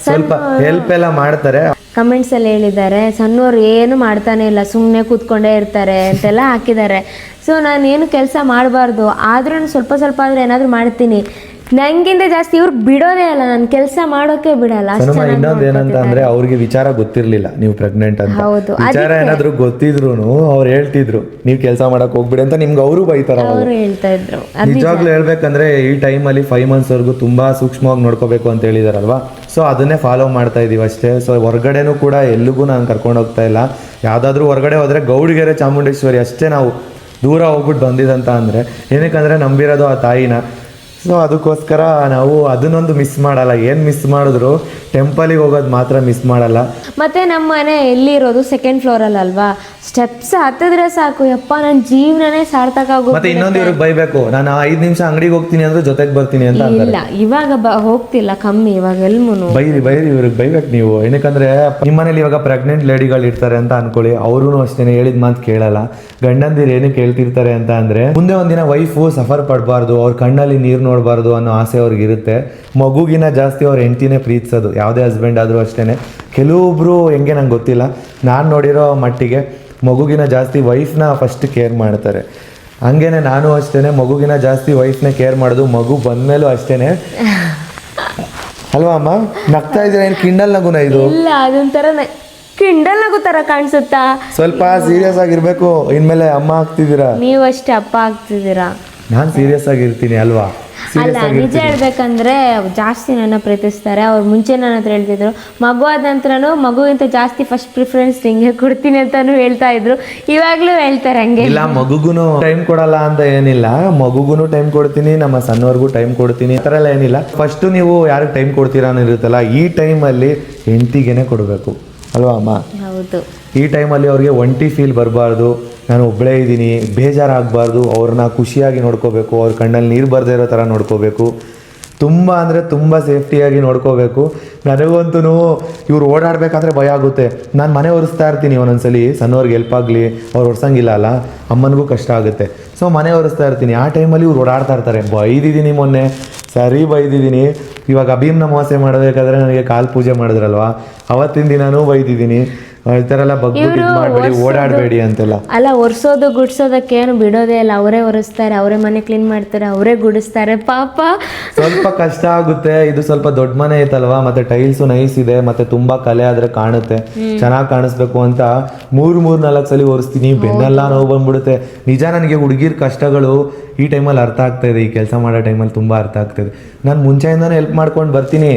ಸ್ವಲ್ಪ ಹೆಲ್ಪ್ ಎಲ್ಲ ಮಾಡ್ತಾರೆ. ಕಮೆಂಟ್ಸ್ ಅಲ್ಲಿ ಹೇಳಿದ್ದಾರೆ, ಸಣ್ಣವ್ರು ಏನು ಮಾಡ್ತಾನೆ ಇಲ್ಲ, ಸುಮ್ಮನೆ ಕೂತ್ಕೊಂಡೇ ಇರ್ತಾರೆ ಅಂತೆಲ್ಲ ಹಾಕಿದ್ದಾರೆ. ಸೊ ನಾನು ಏನು ಕೆಲಸ ಮಾಡಬಾರ್ದು, ಆದ್ರೂ ಸ್ವಲ್ಪ ಆದ್ರೆ ಏನಾದ್ರು ಮಾಡ್ತೀನಿ. ನಂಗಿಂತ ಜಾಸ್ತಿ ಇವ್ರು ಬಿಡೋದೇ ಇಲ್ಲ, ನಾನು ಕೆಲಸ ಮಾಡೋಕೆ ಬಿಡಲ್ಲ. ಇನ್ನೊಂದು ಏನಂತ ಅಂದ್ರೆ ಅವ್ರಿಗೆ ವಿಚಾರ ಗೊತ್ತಿರ್ಲಿಲ್ಲ ನೀವು ಪ್ರೆಗ್ನೆಂಟ್ ಅಂತ. ವಿಚಾರ ಏನಾದ್ರು ಗೊತ್ತಿದ್ರು ಅವ್ರು ಹೇಳ್ತಿದ್ರು ನೀವು ಕೆಲಸ ಮಾಡಕ್ ಹೋಗ್ಬಿಡಿ ಅಂತ. ನಿಮ್ಗೆ ಅವರು ಬೈತಾರ. ಅವರು ಹೇಳ್ತಾ ಇದ್ರು. ನಿಜವಾಗ್ಲೂ ಹೇಳ್ಬೇಕಂದ್ರೆ ಈ ಟೈಮಲ್ಲಿ 5 ಮಂತ್ಸ್ ವರ್ಗು ತುಂಬಾ ಸೂಕ್ಷ್ಮವಾಗಿ ನೋಡ್ಕೋಬೇಕು ಅಂತ ಹೇಳಿದಾರಲ್ವಾ. ಸೊ ಅದನ್ನೇ ಫಾಲೋ ಮಾಡ್ತಾ ಇದೀವಿ ಅಷ್ಟೇ. ಸೊ ಹೊರಗಡೆನೂ ಕೂಡ ಎಲ್ಲಿಗೂ ನಾನು ಕರ್ಕೊಂಡು ಹೋಗ್ತಾ ಇಲ್ಲ. ಯಾವ್ದಾದ್ರು ಹೊರಗಡೆ ಹೋದ್ರೆ ಗೌಡಿಗೆರೆ ಚಾಮುಂಡೇಶ್ವರಿ ಅಷ್ಟೇ ನಾವು ದೂರ ಹೋಗ್ಬಿಟ್ಟು ಬಂದಿದಂತ ಅಂದ್ರೆ, ಏನಕ್ಕಂದ್ರೆ ನಂಬಿರೋದು ಆ ತಾಯಿನ. ಸೊ ಅದಕ್ಕೋಸ್ಕರ ನಾವು ಅದನ್ನೊಂದು ಮಿಸ್ ಮಾಡಲ್ಲ. ಏನು ಮಿಸ್ ಮಾಡಿದ್ರು ಟೆಂಪಲಿಗೆ ಹೋಗೋದು ಮಾತ್ರ ಮಿಸ್ ಮಾಡಲ್ಲ. ಮತ್ತೆ ನಮ್ಮ ಮನೆ ಎಲ್ಲಿರೋದು 2nd ಫ್ಲೋರಲ್ಲಿ ಅಲ್ವಾ, ಸ್ಟೆಪ್ಸ್ ಹತ್ತಿದ್ರೆ ಸಾಕು, ಯಪ್ಪ ನನ್ನ ಜೀವನನೇ ಸಾರ್ಥಕ ಆಗೋದು. ಮತ್ತೆ ಇನ್ನೊಂದು ಇವ್ರಿಗೆ ಬೈಬೇಕು, ನಾನು 5 ನಿಮಿಷ ಅಂಗಡಿಗೆ ಹೋಗ್ತೀನಿ ಅಂದ್ರೆ ಜೊತೆಗೆ ಬರ್ತೀನಿ ಅಂತ. ಇಲ್ಲ, ಇವಾಗ ಹೋಗ್ತಿಲ್ಲ, ಕಮ್ಮಿ. ಇವಾಗ ಎಲ್ಮೂನು ಬೈರಿ ಇವ್ರಿಗೆ ಬೈಬೇಕು ನೀವು. ಏನಕ್ಕಂದ್ರೆ ನಿಮ್ಮ ಮನೇಲಿ ಇವಾಗ ಪ್ರೆಗ್ನೆಂಟ್ ಲೇಡಿಗಳು ಇರ್ತಾರೆ ಅಂತ ಅನ್ಕೊಳ್ಳಿ, ಅವ್ರು ಅಷ್ಟೇ ಹೇಳಿದ ಮಾತು ಕೇಳಲ್ಲ. ಗಂಡಂದಿರು ಏನು ಕೇಳ್ತಿರ್ತಾರೆ ಅಂತ ಅಂದ್ರೆ, ಮುಂದೆ ಒಂದಿನ ವೈಫು ಸಫರ್ ಪಡಬಾರ್ದು, ಅವ್ರ ಕಣ್ಣಲ್ಲಿ ನೀರು ನೋಡಬಾರ್ದು ಅನ್ನೋ ಆಸೆ ಅವ್ರಿಗೆ ಇರುತ್ತೆ. ಮಗುಗಿನ ಜಾಸ್ತಿ ಅವ್ರ ಹೆಂಡತಿನೇ ಪ್ರೀತಿಸೋದು, ಯಾವುದೇ ಹಸ್ಬೆಂಡ್ ಆದರೂ ಅಷ್ಟೇ. ಕೆಲವೊಬ್ರು ಹೆಂಗೆ ನಂಗೆ ಗೊತ್ತಿಲ್ಲ, ನಾನು ನೋಡಿರೋ ಮಟ್ಟಿಗೆ ಮಗುಗಿನ ಜಾಸ್ತಿ ವೈಫ್ನ ಫಸ್ಟ್ ಕೇರ್ ಮಾಡ್ತಾರೆ. ಹಂಗೇನೆ ನಾನು ಅಷ್ಟೇ ಮಗುಗಿನ ಜಾಸ್ತಿ ವೈಫ್ನ ಕೇರ್ ಮಾಡೋದು. ಮಗು ಬಂದ್ಮೇಲೂ ಅಷ್ಟೇನೆ ಅಲ್ವಾ ಅಮ್ಮ? ನಗ್ತಾ ಇದ್ದೀರಾ? ಏನು ಕಿಂಡಲ್ ನಗುನ ಇದು? ಇಲ್ಲ, ಅದೊಂಥರ ಕಿಂಡಲ್ ನಗು ತರ ಕಾಣಿಸುತ್ತಾ? ಸ್ವಲ್ಪ ಸೀರಿಯಸ್ ಆಗಿರ್ಬೇಕು. ಇನ್ಮೇಲೆ ಅಮ್ಮ ಆಗ್ತಿದ್ದೀರಾ, ನೀವು ಅಷ್ಟೇ ಅಪ್ಪ ಆಗ್ತಿದ್ದೀರಾ. ನಾನು ಸೀರಿಯಸ್ ಆಗಿರ್ತೀನಿ ಅಲ್ವಾ? ಅಲ್ಲ, ನಿಜ ಹೇಳ್ಬೇಕಂದ್ರೆ ಜಾಸ್ತಿ ನನ್ನ ಪ್ರೀತಿಸ್ತಾರೆ. ಅವ್ರು ಮುಂಚೆ ನನ್ನ ಹತ್ರ ಹೇಳ್ತಿದ್ರು, ಮಗು ಆದ ನಂತರನೂ ಮಗುವಿಂತ ಜಾಸ್ತಿ ಫಸ್ಟ್ ಪ್ರಿಫರೆನ್ಸ್ ನಿಂಗೆ ಕೊಡ್ತೀನಿ ಅಂತಾನು ಹೇಳ್ತಾ ಇದ್ರು. ಇವಾಗ್ಲೂ ಹೇಳ್ತಾರೆ ಹಂಗೆ. ಇಲ್ಲ, ಮಗುಗುನು ಟೈಮ್ ಕೊಡಲ್ಲ ಅಂತ ಏನಿಲ್ಲ. ಮಗುಗುನು ಟೈಮ್ ಕೊಡ್ತೀನಿ, ನಮ್ಮ ಸಣ್ಣವ್ರಿಗೂ ಟೈಮ್ ಕೊಡ್ತೀನಿ, ಆ ಥರ ಎಲ್ಲ ಏನಿಲ್ಲ. ಫಸ್ಟ್ ನೀವು ಯಾರಿಗೆ ಟೈಮ್ ಕೊಡ್ತೀರಾ ಅನ್ನೋದಿರುತ್ತಲ್ಲ, ಈ ಟೈಮಲ್ಲಿ ಹೆಂಡತಿಗೆನೆ ಕೊಡಬೇಕು ಅಲ್ವಾ ಅಮ್ಮ? ಹೌದು. ಈ ಟೈಮಲ್ಲಿ ಅವ್ರಿಗೆ ಒಂಟಿ ಫೀಲ್ ಬರಬಾರ್ದು, ನಾನು ಒಬ್ಬಳೇ ಇದ್ದೀನಿ, ಬೇಜಾರಾಗಬಾರ್ದು. ಅವ್ರನ್ನ ಖುಷಿಯಾಗಿ ನೋಡ್ಕೋಬೇಕು, ಅವ್ರ ಕಣ್ಣಲ್ಲಿ ನೀರು ಬರದೇ ಇರೋ ಥರ ನೋಡ್ಕೋಬೇಕು. ತುಂಬ ಅಂದರೆ ತುಂಬ ಸೇಫ್ಟಿಯಾಗಿ ನೋಡ್ಕೋಬೇಕು. ನನಗಂತೂ ಇವ್ರು ಓಡಾಡಬೇಕಾದ್ರೆ ಭಯ ಆಗುತ್ತೆ. ನಾನು ಮನೆ ಒರೆಸ್ತಾ ಇರ್ತೀನಿ ಒಂದೊಂದ್ಸಲಿ, ಸಣ್ಣವ್ರಿಗೆ ಹೆಲ್ಪ್ ಆಗಲಿ, ಅವ್ರು ಒರೆಸಂಗಿಲ್ಲ ಅಲ್ಲ, ಅಮ್ಮನಿಗೂ ಕಷ್ಟ ಆಗುತ್ತೆ. ಸೊ ಮನೆ ಒರೆಸ್ತಾ ಇರ್ತೀನಿ, ಆ ಟೈಮಲ್ಲಿ ಇವ್ರು ಓಡಾಡ್ತಾ ಇರ್ತಾರೆ. ಬೈದಿದ್ದೀನಿ ಮೊನ್ನೆ, ಸರಿ ಬೈದಿದ್ದೀನಿ. ಇವಾಗ ಅಭೀಮ್ನ ಮೋಸ ಮಾಡಬೇಕಾದ್ರೆ ನನಗೆ ಕಾಲು ಪೂಜೆ ಮಾಡಿದ್ರಲ್ವಾ, ಅವತ್ತಿನ ದಿನಾನೂ ಬೈದಿದ್ದೀನಿ. ಈ ಥರ ಎಲ್ಲ ಬಗ್ಬಿಟ್ಟು ಇದು ಮಾಡಬೇಡಿ, ಓಡಾಡಬೇಡಿ ಅಂತೆಲ್ಲ. ಅಲ್ಲ, ಒರೆಸೋದು ಗುಡ್ಸೋದಕ್ಕೇನು ಬಿಡೋದೇ ಇಲ್ಲ. ಅವರೇ ಒರೆಸ್ತಾರೆ, ಅವರೇ ಮನೆ ಕ್ಲೀನ್ ಮಾಡ್ತಾರೆ, ಅವರೇ ಗುಡಿಸ್ತಾರೆ. ಪಾಪ ಸ್ವಲ್ಪ ಕಷ್ಟ ಆಗುತ್ತೆ. ಇದು ಸ್ವಲ್ಪ ದೊಡ್ಡ ಮನೆ ಐತಲ್ವಾ, ಮತ್ತೆ ಟೈಲ್ಸು ನೈಸ್ ಇದೆ, ಮತ್ತೆ ತುಂಬಾ ಕಲೆ ಆದ್ರೆ ಕಾಣುತ್ತೆ, ಚೆನ್ನಾಗಿ ಕಾಣಿಸ್ಬೇಕು ಅಂತ 3-4 ಸಲ ಒರೆಸ್ತೀನಿ. ಬೆನ್ನೆಲ್ಲ ನೋವು ಬಂದ್ಬಿಡುತ್ತೆ. ನಿಜ, ನನಗೆ ಹುಡುಗಿರ್ ಕಷ್ಟಗಳು ಈ ಟೈಮಲ್ಲಿ ಅರ್ಥ ಆಗ್ತಾ ಇದೆ. ಈ ಕೆಲಸ ಮಾಡೋ ಟೈಮಲ್ಲಿ ತುಂಬಾ ಅರ್ಥ ಆಗ್ತಾಯಿದೆ. ನಾನು ಮುಂಚೆಯಿಂದನೇ ಹೆಲ್ಪ್ ಮಾಡ್ಕೊಂಡು ಬರ್ತೀನಿ,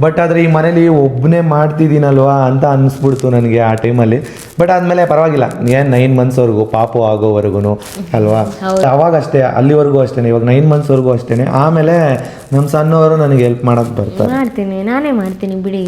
ಬಟ್ ಆದರೆ ಈ ಮನೇಲಿ ಒಬ್ಬನೇ ಮಾಡ್ತಿದ್ದೀನಲ್ವಾ ಅಂತ ಅನ್ನಿಸ್ಬಿಡ್ತು ನನಗೆ ಆ ಟೈಮಲ್ಲಿ. ಬಟ್ ಆದಮೇಲೆ ಪರವಾಗಿಲ್ಲ, ಏನು 9 ಮಂತ್ಸ್ವರೆಗೂ ಪಾಪು ಆಗೋವರೆಗೂ ಅಲ್ವಾ, ಅವಾಗ ಅಷ್ಟೇ, ಅಲ್ಲಿವರೆಗೂ ಅಷ್ಟೇ. ಇವಾಗ 9 ಮಂತ್ಸ್ವರೆಗೂ ಅಷ್ಟೇ. ಆಮೇಲೆ ನಮ್ಮ ಸಣ್ಣವರು ನನಗೆ ಹೆಲ್ಪ್ ಮಾಡೋಕ್ಕೆ ಬರ್ತಾರೆ. ನಾನೇ ಮಾಡ್ತೀನಿ ಬಿಡಿ.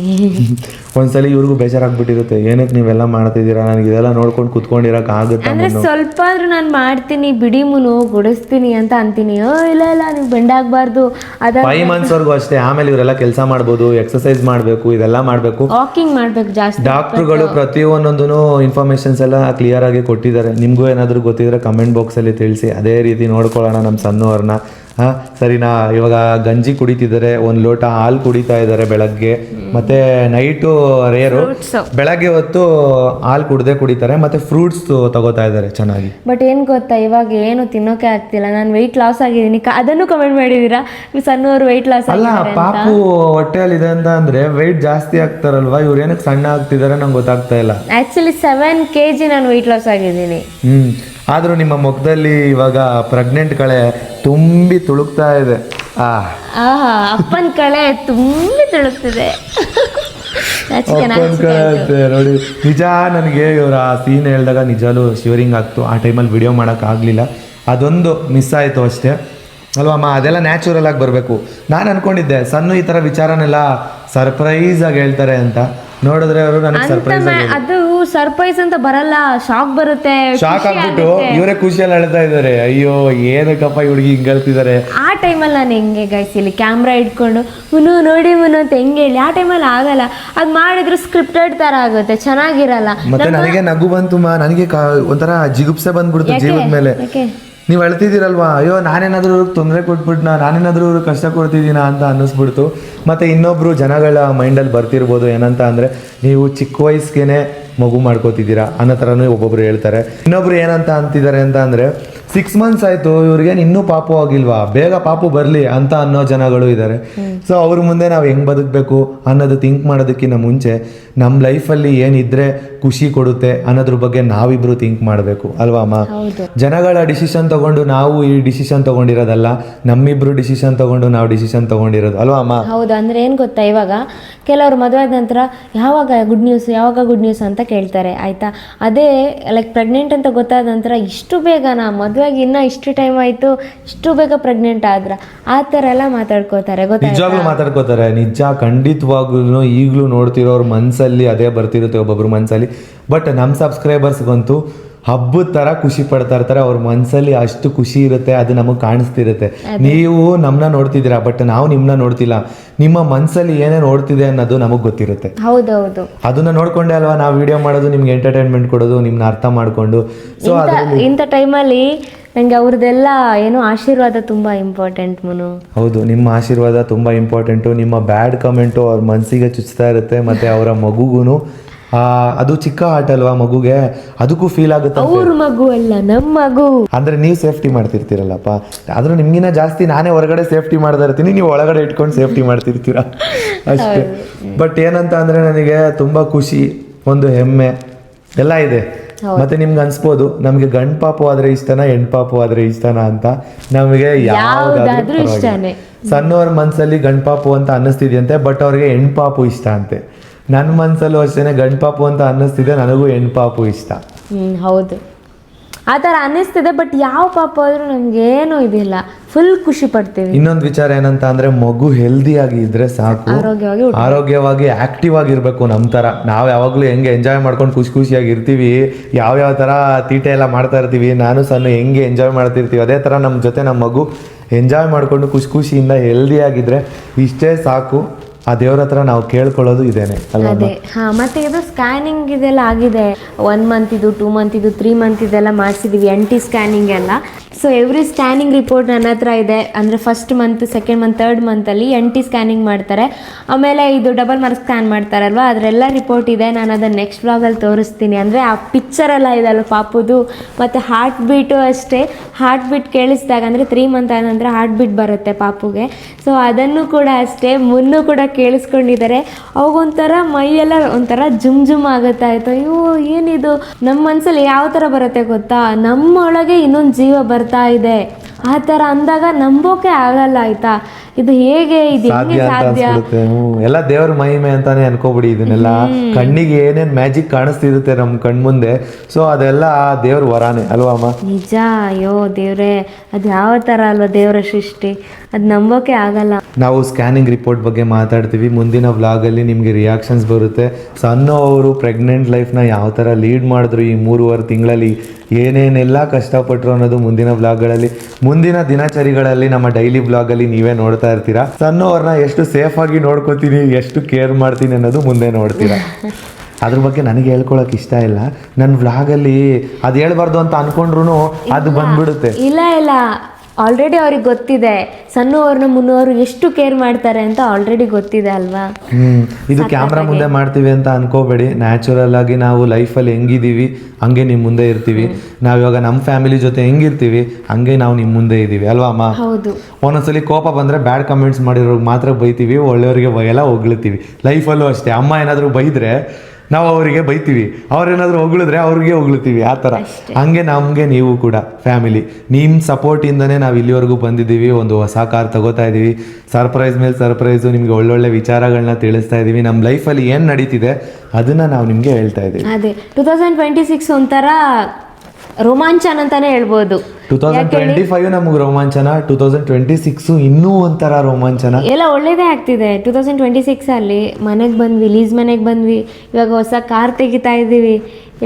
ಒಂದ್ಸಲಿ ಇವ್ರಿಗೂ ಬೇಜಾರಾಗ್ಬಿಟ್ಟಿರುತ್ತೆ, ಏನಕ್ಕೆ ನೀವೆಲ್ಲ ಮಾಡ್ತಿದ್ದೀರಾ, ನನಗೆ ಇದೆಲ್ಲ ನೋಡ್ಕೊಂಡು ಕುತ್ಕೊಂಡಿರಕ್ಕೆ ಆಗುತ್ತೆ ಅಂದ್ರೆ ಸ್ವಲ್ಪ ಆದ್ರೂ ನಾನು ಮಾಡ್ತೀನಿ ಬಿಡಿ ಮುನು, ಗುಡಿಸ್ತೀನಿ ಅಂತ ಅಂತೀನಿ. ಇಲ್ಲ ನೀವು ಬೆಂಡಾಗಬಾರ್ದು. 5 ಮಂತ್ಸ್ವರೆಗೂ ಅಷ್ಟೇ. ಆಮೇಲೆ ಇವರೆಲ್ಲ ಕೆಲಸ ಮಾಡ್ಬೋದು, ಎಕ್ಸಸೈಸ್ ಮಾಡಬೇಕು, ಇದೆಲ್ಲ ಮಾಡಬೇಕು, ವಾಕಿಂಗ್ ಮಾಡ್ಬೇಕು ಜಾಸ್ತಿ. ಡಾಕ್ಟ್ರುಗಳು ಪ್ರತಿಯೊಂದೊಂದೂ ಇನ್ಫಾರ್ಮೇಶನ್ಸ್ ಎಲ್ಲ ಕ್ಲಿಯರ್ ಆಗಿ ಕೊಟ್ಟಿದ್ದಾರೆ. ನಿಮಗೂ ಏನಾದರೂ ಗೊತ್ತಿದ್ರೆ ಕಮೆಂಟ್ ಬಾಕ್ಸಲ್ಲಿ ತಿಳಿಸಿ. ಅದೇ ರೀತಿ ನೋಡ್ಕೊಳ್ಳೋಣ ನಮ್ಮ ಸಣ್ಣವ್ರನ್ನ. ಸರಿನಾ? ಇವಾಗ ಗಂಜಿ ಕುಡಿತಿದ್ದಾರೆ, 1 ಲೋಟ ಹಾಲು ಕುಡಿತಾ ಇದ್ದಾರೆ ಬೆಳಗ್ಗೆ, ಮತ್ತೆ ನೈಟು ರೇರು, ಬೆಳಗ್ಗೆ ಹೊತ್ತು ಹಾಲು ಕುಡಿತಾರೆ, ಮತ್ತೆ ಫ್ರೂಟ್ಸ್ ತಗೋತಾ ಇದ್ದಾರೆ ಚೆನ್ನಾಗಿ. ಬಟ್ ಏನು ಗೊತ್ತಾ, ಇವಾಗ ಏನು ತಿನ್ನೋಕೆ ಆಗ್ತಿಲ್ಲ. ನಾನು ವೆಯ್ಟ್ ಲಾಸ್ ಆಗಿದ್ದೀನಿ, ಅದನ್ನು ಕಮೆಂಟ್ ಮಾಡಿದ್ದೀರಾ, ಸಣ್ಣವರು ವೆಯ್ಟ್ ಲಾಸ್ ಅಲ್ಲ, ಪಾಪು ಹೊಟ್ಟೆಯಲ್ಲಿದೆ ಅಂತ ಅಂದ್ರೆ ವೆಯ್ಟ್ ಜಾಸ್ತಿ ಆಗ್ತಾರಲ್ವಾ, ಇವ್ರು ಏನಕ್ಕೆ ಸಣ್ಣ ಆಗ್ತಿದ್ದಾರೆ ನಂಗೆ ಗೊತ್ತಾಗ್ತಾ ಇಲ್ಲ. ಆ್ಯಕ್ಚುಲಿ 7 kg ನಾನು ವೆಯ್ಟ್ ಲಾಸ್ ಆಗಿದ್ದೀನಿ. ಆದರೂ ನಿಮ್ಮ ಮುಖದಲ್ಲಿ ಇವಾಗ ಪ್ರೆಗ್ನೆಂಟ್ ಕಳೆ ತುಂಬಿ ತುಳುಕ್ತಾ ಇದೆ. ಅಪ್ಪನ ಕಳೆ ತುಂಬಿ ತುಳುಕ್ತಿದೆ. ನೋಡಿ, ನಿಜ ನನಗೆ ಇವರ ಸೀನ್ ಹೇಳಿದಾಗ ನಿಜಾಲು ಶಿವರಿಂಗ್ ಆಗ್ತು. ಆ ಟೈಮಲ್ಲಿ ವಿಡಿಯೋ ಮಾಡೋಕ್ಕಾಗಲಿಲ್ಲ, ಅದೊಂದು ಮಿಸ್ ಆಯಿತು ಅಷ್ಟೇ ಅಲ್ವಾ ಅಮ್ಮ. ಅದೆಲ್ಲ ನ್ಯಾಚುರಲ್ ಆಗಿ ಬರಬೇಕು. ನಾನು ಅನ್ಕೊಂಡಿದ್ದೆ ಸಣ್ಣ ಈ ಥರ ವಿಚಾರನೆಲ್ಲ ಸರ್ಪ್ರೈಸ್ ಆಗಿ ಹೇಳ್ತಾರೆ ಅಂತ. ನೋಡಿದ್ರೆ ಅವರು ನನಗೆ ಸರ್ಪ್ರೈಸ್ ಅದು ಸರ್ಪ್ರೈಸ್ ಅಂತ ಬರಲ್ಲ, ಶಾಕ್ ಬರುತ್ತೆ. ಶಾಕ್ ಆಗ್ಬಿಟ್ಟು ಇವರೇ ಖುಷಿಯಲ್ಲಿ ಹೇಳ್ತಾ ಇದ್ದಾರೆ, ಅಯ್ಯೋ ಏನಕ್ಕಪ್ಪ ಈ ಹುಡುಗಿ ಹಿಂಗೆ ಹೇಳ್ತಿದ್ದಾರೆ. ಆ ಟೈಮಲ್ಲಿ ನಾನು ಹೆಂಗೆ ಗೈಸ್ ಇಲ್ಲಿ ಕ್ಯಾಮ್ರಾ ಇಟ್ಕೊಂಡು ಮುನು ನೋಡಿ ಮುನು ಅಂತ ಹೆಂಗೆ ಹೇಳಿ, ಆ ಟೈಮಲ್ಲಿ ಆಗಲ್ಲ. ಅದು ಮಾಡಿದ್ರೆ ಸ್ಕ್ರಿಪ್ಟೆಡ್ ತರ ಆಗುತ್ತೆ, ಚೆನ್ನಾಗಿರಲ್ಲ. ಮತ್ತೆ ನನಗೆ ನಗು ಬಂತು, ನನಗೆ ಒಂಥರ ಜಿಗುಪ್ಸೆ ಬಂದ್ಬಿಡ್ತು ಜೀವದ ಮೇಲೆ. ನೀವು ಅಳ್ತಿದ್ದೀರಲ್ವಾ, ಅಯ್ಯೋ ನಾನೇನಾದ್ರೂ ಇವ್ರಿಗೆ ತೊಂದರೆ ಕೊಟ್ಬಿಟ್ನಾ, ನಾನೇನಾದ್ರೂ ಇವ್ರಿಗೆ ಕಷ್ಟ ಕೊಡ್ತಿದ್ದೀನಾ ಅಂತ ಅನ್ನಿಸ್ಬಿಡ್ತು. ಮತ್ತು ಇನ್ನೊಬ್ರು ಜನಗಳ ಮೈಂಡಲ್ಲಿ ಬರ್ತಿರ್ಬೋದು ಏನಂತ ಅಂದರೆ, ನೀವು ಚಿಕ್ಕ ವಯಸ್ಸಿಗೆ ಮಗು ಮಾಡ್ಕೋತಿದ್ದೀರಾ ಅನ್ನೋ ಥರನೂ ಒಬ್ಬೊಬ್ರು ಹೇಳ್ತಾರೆ. ಇನ್ನೊಬ್ರು ಏನಂತ ಅಂತಿದ್ದಾರೆ ಅಂತ ಅಂದರೆ, 6 ಮಂತ್ಸ್ ಆಯಿತು ಇವ್ರಿಗೇನು ಇನ್ನೂ ಪಾಪು ಆಗಿಲ್ವಾ, ಬೇಗ ಪಾಪು ಬರಲಿ ಅಂತ ಅನ್ನೋ ಜನಗಳು ಇದ್ದಾರೆ. ಸೊ ಅವ್ರ ಮುಂದೆ ನಾವು ಹೆಂಗೆ ಬದುಕಬೇಕು ಅನ್ನೋದು ಥಿಂಕ್ ಮಾಡೋದಕ್ಕಿಂತ ಮುಂಚೆ ನಮ್ಮ ಲೈಫಲ್ಲಿ ಏನಿದ್ರೆ ಖುಷಿ ಕೊಡುತ್ತೆ ಅನ್ನೋದ್ರ ಬಗ್ಗೆ ನಾವಿಬ್ರು ಥಿಂಕ್ ಮಾಡಬೇಕು ಅಲ್ವಾ ಅಮ್ಮ. ಜನಗಳ ಡಿಸಿಷನ್ ತಗೊಂಡು ನಾವು ಈ ಡಿಸಿಷನ್ ತಗೊಂಡಿರೋದಲ್ಲ, ನಮ್ಮಿಬ್ರು ಡಿಸಿಷನ್ ತಗೊಂಡು ನಾವು ಡಿಸಿಷನ್ ತಗೊಂಡಿರೋದು ಅಲ್ವಾ ಅಮ್ಮ. ಹೌದು. ಅಂದರೆ ಏನು ಗೊತ್ತಾ, ಇವಾಗ ಕೆಲವರು ಮದುವೆ ಆದ ನಂತರ ಯಾವಾಗ ಗುಡ್ ನ್ಯೂಸ್ ಅಂತ ಕೇಳ್ತಾರೆ, ಆಯಿತಾ. ಅದೇ ಲೈಕ್ ಪ್ರೆಗ್ನೆಂಟ್ ಅಂತ ಗೊತ್ತಾದ ನಂತರ ಇಷ್ಟು ಬೇಗನಾ, ಮದುವೆಗೆ ಇನ್ನೂ ಇಷ್ಟು ಟೈಮ್ ಆಯಿತು, ಇಷ್ಟು ಬೇಗ ಪ್ರೆಗ್ನೆಂಟ್ ಆದ್ರ, ಆ ಥರ ಎಲ್ಲ ಮಾತಾಡ್ಕೋತಾರೆ. ನಿಜವಾಗ್ಲೂ ಮಾತಾಡ್ಕೋತಾರೆ. ನಿಜ, ಖಂಡಿತವಾಗ್ಲೂ ಈಗಲೂ ನೋಡ್ತಿರೋರು ಮನಸ್ಸಲ್ಲಿ ಅದೇ ಬರ್ತಿರುತ್ತೆ ಒಬ್ಬೊಬ್ರು ಮನಸ್ಸಲ್ಲಿ. ಬಟ್ ನಮ್ಮ ಸಬ್ಸ್ಕ್ರೈಬರ್ಸ್ಗಂತೂ ಹಬ್ಬದ ಥರ ಖುಷಿ ಪಡ್ತಾ ಇರ್ತಾರೆ. ಅವ್ರ ಮನಸ್ಸಲ್ಲಿ ಅಷ್ಟು ಖುಷಿ ಇರುತ್ತೆ, ಅದು ನಮಗೆ ಕಾಣಿಸ್ತಿರುತ್ತೆ. ನೀವು ನಮ್ಮನ್ನ ನೋಡ್ತಿದ್ದೀರಾ, ಬಟ್ ನಾವು ನಿಮ್ಮನ್ನ ನೋಡ್ತಿಲ್ಲ. ನಿಮ್ಮ ಮನಸ್ಸಲ್ಲಿ ಏನೇನು ನೋಡ್ತಿದೆ ಅನ್ನೋದು ನಮಗೆ ಗೊತ್ತಿರುತ್ತೆ. ಹೌದೌದು. ಅದನ್ನ ನೋಡ್ಕೊಂಡೆ ಅಲ್ವಾ ನಾವು ವಿಡಿಯೋ ಮಾಡೋದು, ನಿಮ್ಗೆ ಎಂಟರ್ಟೈನ್ಮೆಂಟ್ ಕೊಡೋದು, ನಿಮ್ಮನ್ನ ಅರ್ಥ ಮಾಡಿಕೊಂಡು. ಸೊ ಇಂಥ ಟೈಮಲ್ಲಿ ನನಗೆ ಅವ್ರದ್ದೆಲ್ಲ ಏನೋ ಆಶೀರ್ವಾದ ತುಂಬ ಇಂಪಾರ್ಟೆಂಟ್ ಮುನು. ಹೌದು, ನಿಮ್ಮ ಆಶೀರ್ವಾದ ತುಂಬ ಇಂಪಾರ್ಟೆಂಟು. ನಿಮ್ಮ ಬ್ಯಾಡ್ ಕಮೆಂಟು ಅವ್ರ ಮನಸ್ಸಿಗೆ ಚುಚ್ತಾ ಇರುತ್ತೆ, ಮತ್ತು ಅವರ ಮಗುಗೂ ಅದು ಚಿಕ್ಕ ಆಟ ಅಲ್ವಾ ಮಗುಗೆ, ಅದಕ್ಕೂ ಫೀಲ್ ಆಗುತ್ತೆ. ಅವ್ರ ಮಗು ಅಲ್ಲ, ನಮ್ಮ ಮಗು. ಅಂದ್ರೆ ನೀವು ಸೇಫ್ಟಿ ಮಾಡ್ತಿರ್ತೀರಲ್ಲಪ್ಪ, ಆದ್ರೂ ನಿಮ್ಗಿನ ಜಾಸ್ತಿ ನಾನೇ ಹೊರಗಡೆ ಸೇಫ್ಟಿ ಮಾಡ್ತಾ ಇರ್ತೀನಿ, ನೀವು ಒಳಗಡೆ ಇಟ್ಕೊಂಡು ಸೇಫ್ಟಿ ಮಾಡ್ತಿರ್ತೀರ ಅಷ್ಟೇ. ಬಟ್ ಏನಂತ ಅಂದ್ರೆ ನನಗೆ ತುಂಬಾ ಖುಷಿ, ಒಂದು ಹೆಮ್ಮೆ ಎಲ್ಲ ಇದೆ. ಮತ್ತೆ ನಿಮ್ಗೆ ಅನ್ಸ್ಬೋದು ನಮ್ಗೆ ಗಂಡ್ ಪಾಪು ಆದ್ರೆ ಇಷ್ಟನಾ ಹೆಣ್ ಪಾಪು ಆದ್ರೆ ಇಷ್ಟನಾ ಅಂತ. ನಮಗೆ ಯಾವ್ದಾದ್ರೂ ಇಷ್ಟನೇ. ಸಣ್ಣವ್ರ ಮನ್ಸಲ್ಲಿ ಗಂಡ್ ಪಾಪು ಅಂತ ಅನ್ನಿಸ್ತಿದ್ಯಂತೆ, ಬಟ್ ಅವ್ರಿಗೆ ಹೆಣ್ ಪಾಪು ಇಷ್ಟ ಅಂತೆ. ನನ್ನ ಮನ್ಸಲ್ಲೂ ಅಷ್ಟೇನೆ ಗಂಡ್ ಪಾಪು ಅಂತ ಅನ್ನಿಸ್ತಿದೆ, ನನಗೂ ಹೆಣ್ ಪಾಪು ಇಷ್ಟ. ಹೌದು, ಆ ಥರ ಅನ್ನಿಸ್ತಿದೆ. ಬಟ್ ಯಾವ ಪಾಪ ಆದ್ರೂ ನಮ್ಗೇನು ಇದಿಲ್ಲ, ಫುಲ್ ಖುಷಿ ಪಡ್ತೀವಿ. ಇನ್ನೊಂದು ವಿಚಾರ ಏನಂತ ಅಂದ್ರೆ, ಮಗು ಹೆಲ್ದಿ ಆಗಿ ಇದ್ರೆ ಸಾಕು, ಆರೋಗ್ಯವಾಗಿ ಆಕ್ಟಿವ್ ಆಗಿರ್ಬೇಕು. ನಮ್ಮ ತರ ನಾವು ಯಾವಾಗ್ಲೂ ಹೆಂಗೆ ಎಂಜಾಯ್ ಮಾಡ್ಕೊಂಡು ಖುಷಿಯಾಗಿ ಇರ್ತೀವಿ, ಯಾವ ತರ ತೀಟೆ ಎಲ್ಲ ಮಾಡ್ತಾ ಇರ್ತೀವಿ, ನಾನು ಸಣ್ಣ ಹೆಂಗೆ ಎಂಜಾಯ್ ಮಾಡ್ತಿರ್ತೀವಿ, ಅದೇ ತರ ನಮ್ಮ ಜೊತೆ ನಮ್ಮ ಮಗು ಎಂಜಾಯ್ ಮಾಡಿಕೊಂಡು ಖುಷಿಯಿಂದ ಹೆಲ್ದಿಯಾಗಿದ್ದರೆ ಇಷ್ಟೇ ಸಾಕು. ಆ ದೇವ್ರ ಹತ್ರ ನಾವು ಕೇಳ್ಕೊಳ್ಳೋದು ಇದೇನೆ ಅಲ್ವಾ? ಅದೇ ಮತ್ತೆ ಇದು ಸ್ಕ್ಯಾನಿಂಗ್ ಇದೆಲ್ಲ ಆಗಿದೆ, 1 ಮಂತ್ ಇದು, 2 ಮಂತ್ ಇದು, 3 ಮಂತ್ ಇದೆಲ್ಲ ಮಾಡಿಸಿದೀವಿ, NT ಸ್ಕ್ಯಾನಿಂಗ್ ಎಲ್ಲ. ಸೊ ಎವ್ರಿ ಸ್ಕ್ಯಾನಿಂಗ್ ರಿಪೋರ್ಟ್ ನನ್ನ ಹತ್ರ ಇದೆ. ಅಂದರೆ first month, second month, third ಮಂತಲ್ಲಿ NT ಸ್ಕ್ಯಾನಿಂಗ್ ಮಾಡ್ತಾರೆ. ಆಮೇಲೆ ಇದು ಡಬಲ್ ಮಾರ್ಕ್ ಸ್ಕ್ಯಾನ್ ಮಾಡ್ತಾರಲ್ವ, ಅದರೆಲ್ಲ ರಿಪೋರ್ಟ್ ಇದೆ. ನಾನು ಅದನ್ನು ನೆಕ್ಸ್ಟ್ ವ್ಲಾಗಲ್ಲಿ ತೋರಿಸ್ತೀನಿ. ಅಂದರೆ ಆ ಪಿಕ್ಚರ್ ಎಲ್ಲ ಇದೆಲ್ಲ ಪಾಪುದು, ಮತ್ತು ಹಾರ್ಟ್ ಬೀಟು ಅಷ್ಟೇ. ಹಾರ್ಟ್ ಬೀಟ್ ಕೇಳಿಸಿದಾಗ ಅಂದರೆ 3 ಮಂತ್ ಆನಂತರ ಹಾರ್ಟ್ ಬೀಟ್ ಬರುತ್ತೆ ಪಾಪುಗೆ. ಸೊ ಅದನ್ನು ಕೂಡ ಅಷ್ಟೇ ಮುನ್ನು ಕೂಡ ಕೇಳಿಸ್ಕೊಂಡಿದ್ದಾರೆ. ಅವಾಗೊಂಥರ ಮೈಯೆಲ್ಲ ಒಂಥರ ಜುಮ್ ಆಗುತ್ತಾ ಇತ್ತು. ಅಯ್ಯೋ ಏನಿದು, ನಮ್ಮ ಮನಸ್ಸಲ್ಲಿ ಯಾವ ಥರ ಬರುತ್ತೆ ಗೊತ್ತಾ, ನಮ್ಮೊಳಗೆ ಇನ್ನೊಂದು ಜೀವ ಬರ್ತಾ ಇದೆ ಆ ಥರ ಅಂದಾಗ ನಂಬೋಕೆ ಆಗಲ್ಲ ಆಯ್ತಾ. ಇದು ಹೇಗೆ, ಇದು ಹೆಂಗೆ ಸಾಧ್ಯ? ಎಲ್ಲ ದೇವ್ರ ಮಹಿಮೆ ಅಂತಾನೆ ಅನ್ಕೋಬಿಡಿ. ಇದನ್ನೆಲ್ಲ ಕಣ್ಣಿಗೆ ಏನೇನ್ ಮ್ಯಾಜಿಕ್ ಕಾಣಿಸ್ತಿರುತ್ತೆ ನಮ್ ಕಣ್ಮುಂದೆ, ಸೊ ಅದೆಲ್ಲ ದೇವ್ರ ವರಾನೆ ಅಲ್ವಾ ಅಮ್ಮ? ನಿಜ. ಅಯ್ಯೋ ದೇವ್ರೆ, ಅದು ಯಾವ ಥರ ಅಲ್ವಾ ದೇವರ ಸೃಷ್ಟಿ, ಅದು ನಂಬೋಕೆ ಆಗಲ್ಲ. ನಾವು ಸ್ಕ್ಯಾನಿಂಗ್ ರಿಪೋರ್ಟ್ ಬಗ್ಗೆ ಮಾತಾಡ್ತೀವಿ. ಮುಂದಿನ ವ್ಲಾಗಲ್ಲಿ ನಿಮಗೆ ರಿಯಾಕ್ಷನ್ಸ್ ಬರುತ್ತೆ. ಸನ್ನು ಅವರು ಪ್ರೆಗ್ನೆಂಟ್ ಲೈಫ್ನ ಯಾವ ಥರ ಲೀಡ್ ಮಾಡಿದ್ರು ಈ 3.5 ತಿಂಗಳಲ್ಲಿ, ಏನೇನೆಲ್ಲ ಕಷ್ಟಪಟ್ಟರು ಅನ್ನೋದು ಮುಂದಿನ ವ್ಲಾಗ್ಗಳಲ್ಲಿ, ಮುಂದಿನ ದಿನಚರಿಗಳಲ್ಲಿ, ನಮ್ಮ ಡೈಲಿ ವ್ಲಾಗಲ್ಲಿ ನೀವೇ ನೋಡ್ತಾ ಇರ್ತೀರಾ. ಸನ್ನು ಅವ್ರನ್ನ ಎಷ್ಟು ಸೇಫ್ ಆಗಿ ನೋಡ್ಕೋತೀನಿ, ಎಷ್ಟು ಕೇರ್ ಮಾಡ್ತೀನಿ ಅನ್ನೋದು ಮುಂದೆ ನೋಡ್ತೀರಾ. ಅದ್ರ ಬಗ್ಗೆ ನನಗೆ ಹೇಳ್ಕೊಳಕ್ ಇಷ್ಟ ಇಲ್ಲ. ನನ್ನ ವ್ಲಾಗಲ್ಲಿ ಅದು ಹೇಳ್ಬಾರ್ದು ಅಂತ ಅನ್ಕೊಂಡ್ರು ಅದು ಬಂದ್ಬಿಡುತ್ತೆ. ಇಲ್ಲ ಆಲ್ರೆಡಿ ಅವ್ರಿಗೆ ಗೊತ್ತಿದೆ, ಸಣ್ಣ ಅವ್ರನ್ನ ಮುನ್ನೋರು ಎಷ್ಟು ಕೇರ್ ಮಾಡ್ತಾರೆ ಅಂತ ಆಲ್ರೆಡಿ ಗೊತ್ತಿದೆ ಅಲ್ವಾ. ಇದು ಕ್ಯಾಮ್ರಾ ಮುಂದೆ ಮಾಡ್ತೀವಿ ಅಂತ ಅನ್ಕೋಬೇಡಿ. ನ್ಯಾಚುರಲ್ ಆಗಿ ನಾವು ಲೈಫಲ್ಲಿ ಹೆಂಗಿದೀವಿ ಹಂಗೆ ನಿಮ್ಮ ಮುಂದೆ ಇರ್ತೀವಿ. ನಾವಿವಾಗ ನಮ್ಮ ಫ್ಯಾಮಿಲಿ ಜೊತೆ ಹೆಂಗಿರ್ತೀವಿ ಹಂಗೆ ನಾವು ನಿಮ್ಮ ಮುಂದೆ ಇದ್ದೀವಿ ಅಲ್ವಾ ಅಮ್ಮ? ಹೌದು. ಒಂದೊಂದ್ಸಲಿ ಕೋಪ ಬಂದರೆ ಬ್ಯಾಡ್ ಕಮೆಂಟ್ಸ್ ಮಾಡಿರೋರಿಗೆ ಮಾತ್ರ ಬೈತೀವಿ, ಒಳ್ಳೆಯವರಿಗೆ ಬೈಯಲ್ಲ, ಹೊಗಳ್ತೀವಿ. ಲೈಫಲ್ಲೂ ಅಷ್ಟೇ, ಅಮ್ಮ ಏನಾದರೂ ಬೈದರೆ ನಾವು ಅವರಿಗೆ ಬೈತೀವಿ, ಅವ್ರೇನಾದರೂ ಹೊಗಳಿದ್ರೆ ಅವ್ರಿಗೆ ಹೊಗಳ್ತೀವಿ, ಆ ಥರ. ಹಂಗೆ ನಮಗೆ ನೀವು ಕೂಡ ಫ್ಯಾಮಿಲಿ, ನಿಮ್ಮ ಸಪೋರ್ಟಿಂದನೇ ನಾವು ಇಲ್ಲಿವರೆಗೂ ಬಂದಿದ್ದೀವಿ. ಒಂದು ಹೊಸ ಕಾರ್ ತಗೋತಾ ಇದ್ದೀವಿ, ಸರ್ಪ್ರೈಸ್ ಮೇಲೆ ಸರ್ಪ್ರೈಸು, ನಿಮಗೆ ಒಳ್ಳೊಳ್ಳೆ ವಿಚಾರಗಳನ್ನ ತಿಳಿಸ್ತಾ ಇದ್ದೀವಿ. ನಮ್ಮ ಲೈಫಲ್ಲಿ ಏನು ನಡೀತಿದೆ ಅದನ್ನು ನಾವು ನಿಮಗೆ ಹೇಳ್ತಾ ಇದ್ದೀವಿ. ಅದೇ 2026 ಒಂಥರ ರೋಮಾಂಚನ ಅಂತಾನೆ ಹೇಳ್ಬೋದು. 2025 ನಮಗೆ ರೋಮಾಂಚನ, 2026 ಇನ್ನೂ ಒಂಥರ ರೋಮಾಂಚನ. ಎಲ್ಲ ಒಳ್ಳೇದೇ ಆಗ್ತಿದೆ. 2026 ಅಲ್ಲಿ ಮನೆಗೆ ಬಂದ್ವಿ, ಲೀಸ್ ಮನೆಗೆ ಬಂದ್ವಿ, ಇವಾಗ ಹೊಸ ಕಾರ್ ತೆಗಿತಾ ಇದ್ದೀವಿ.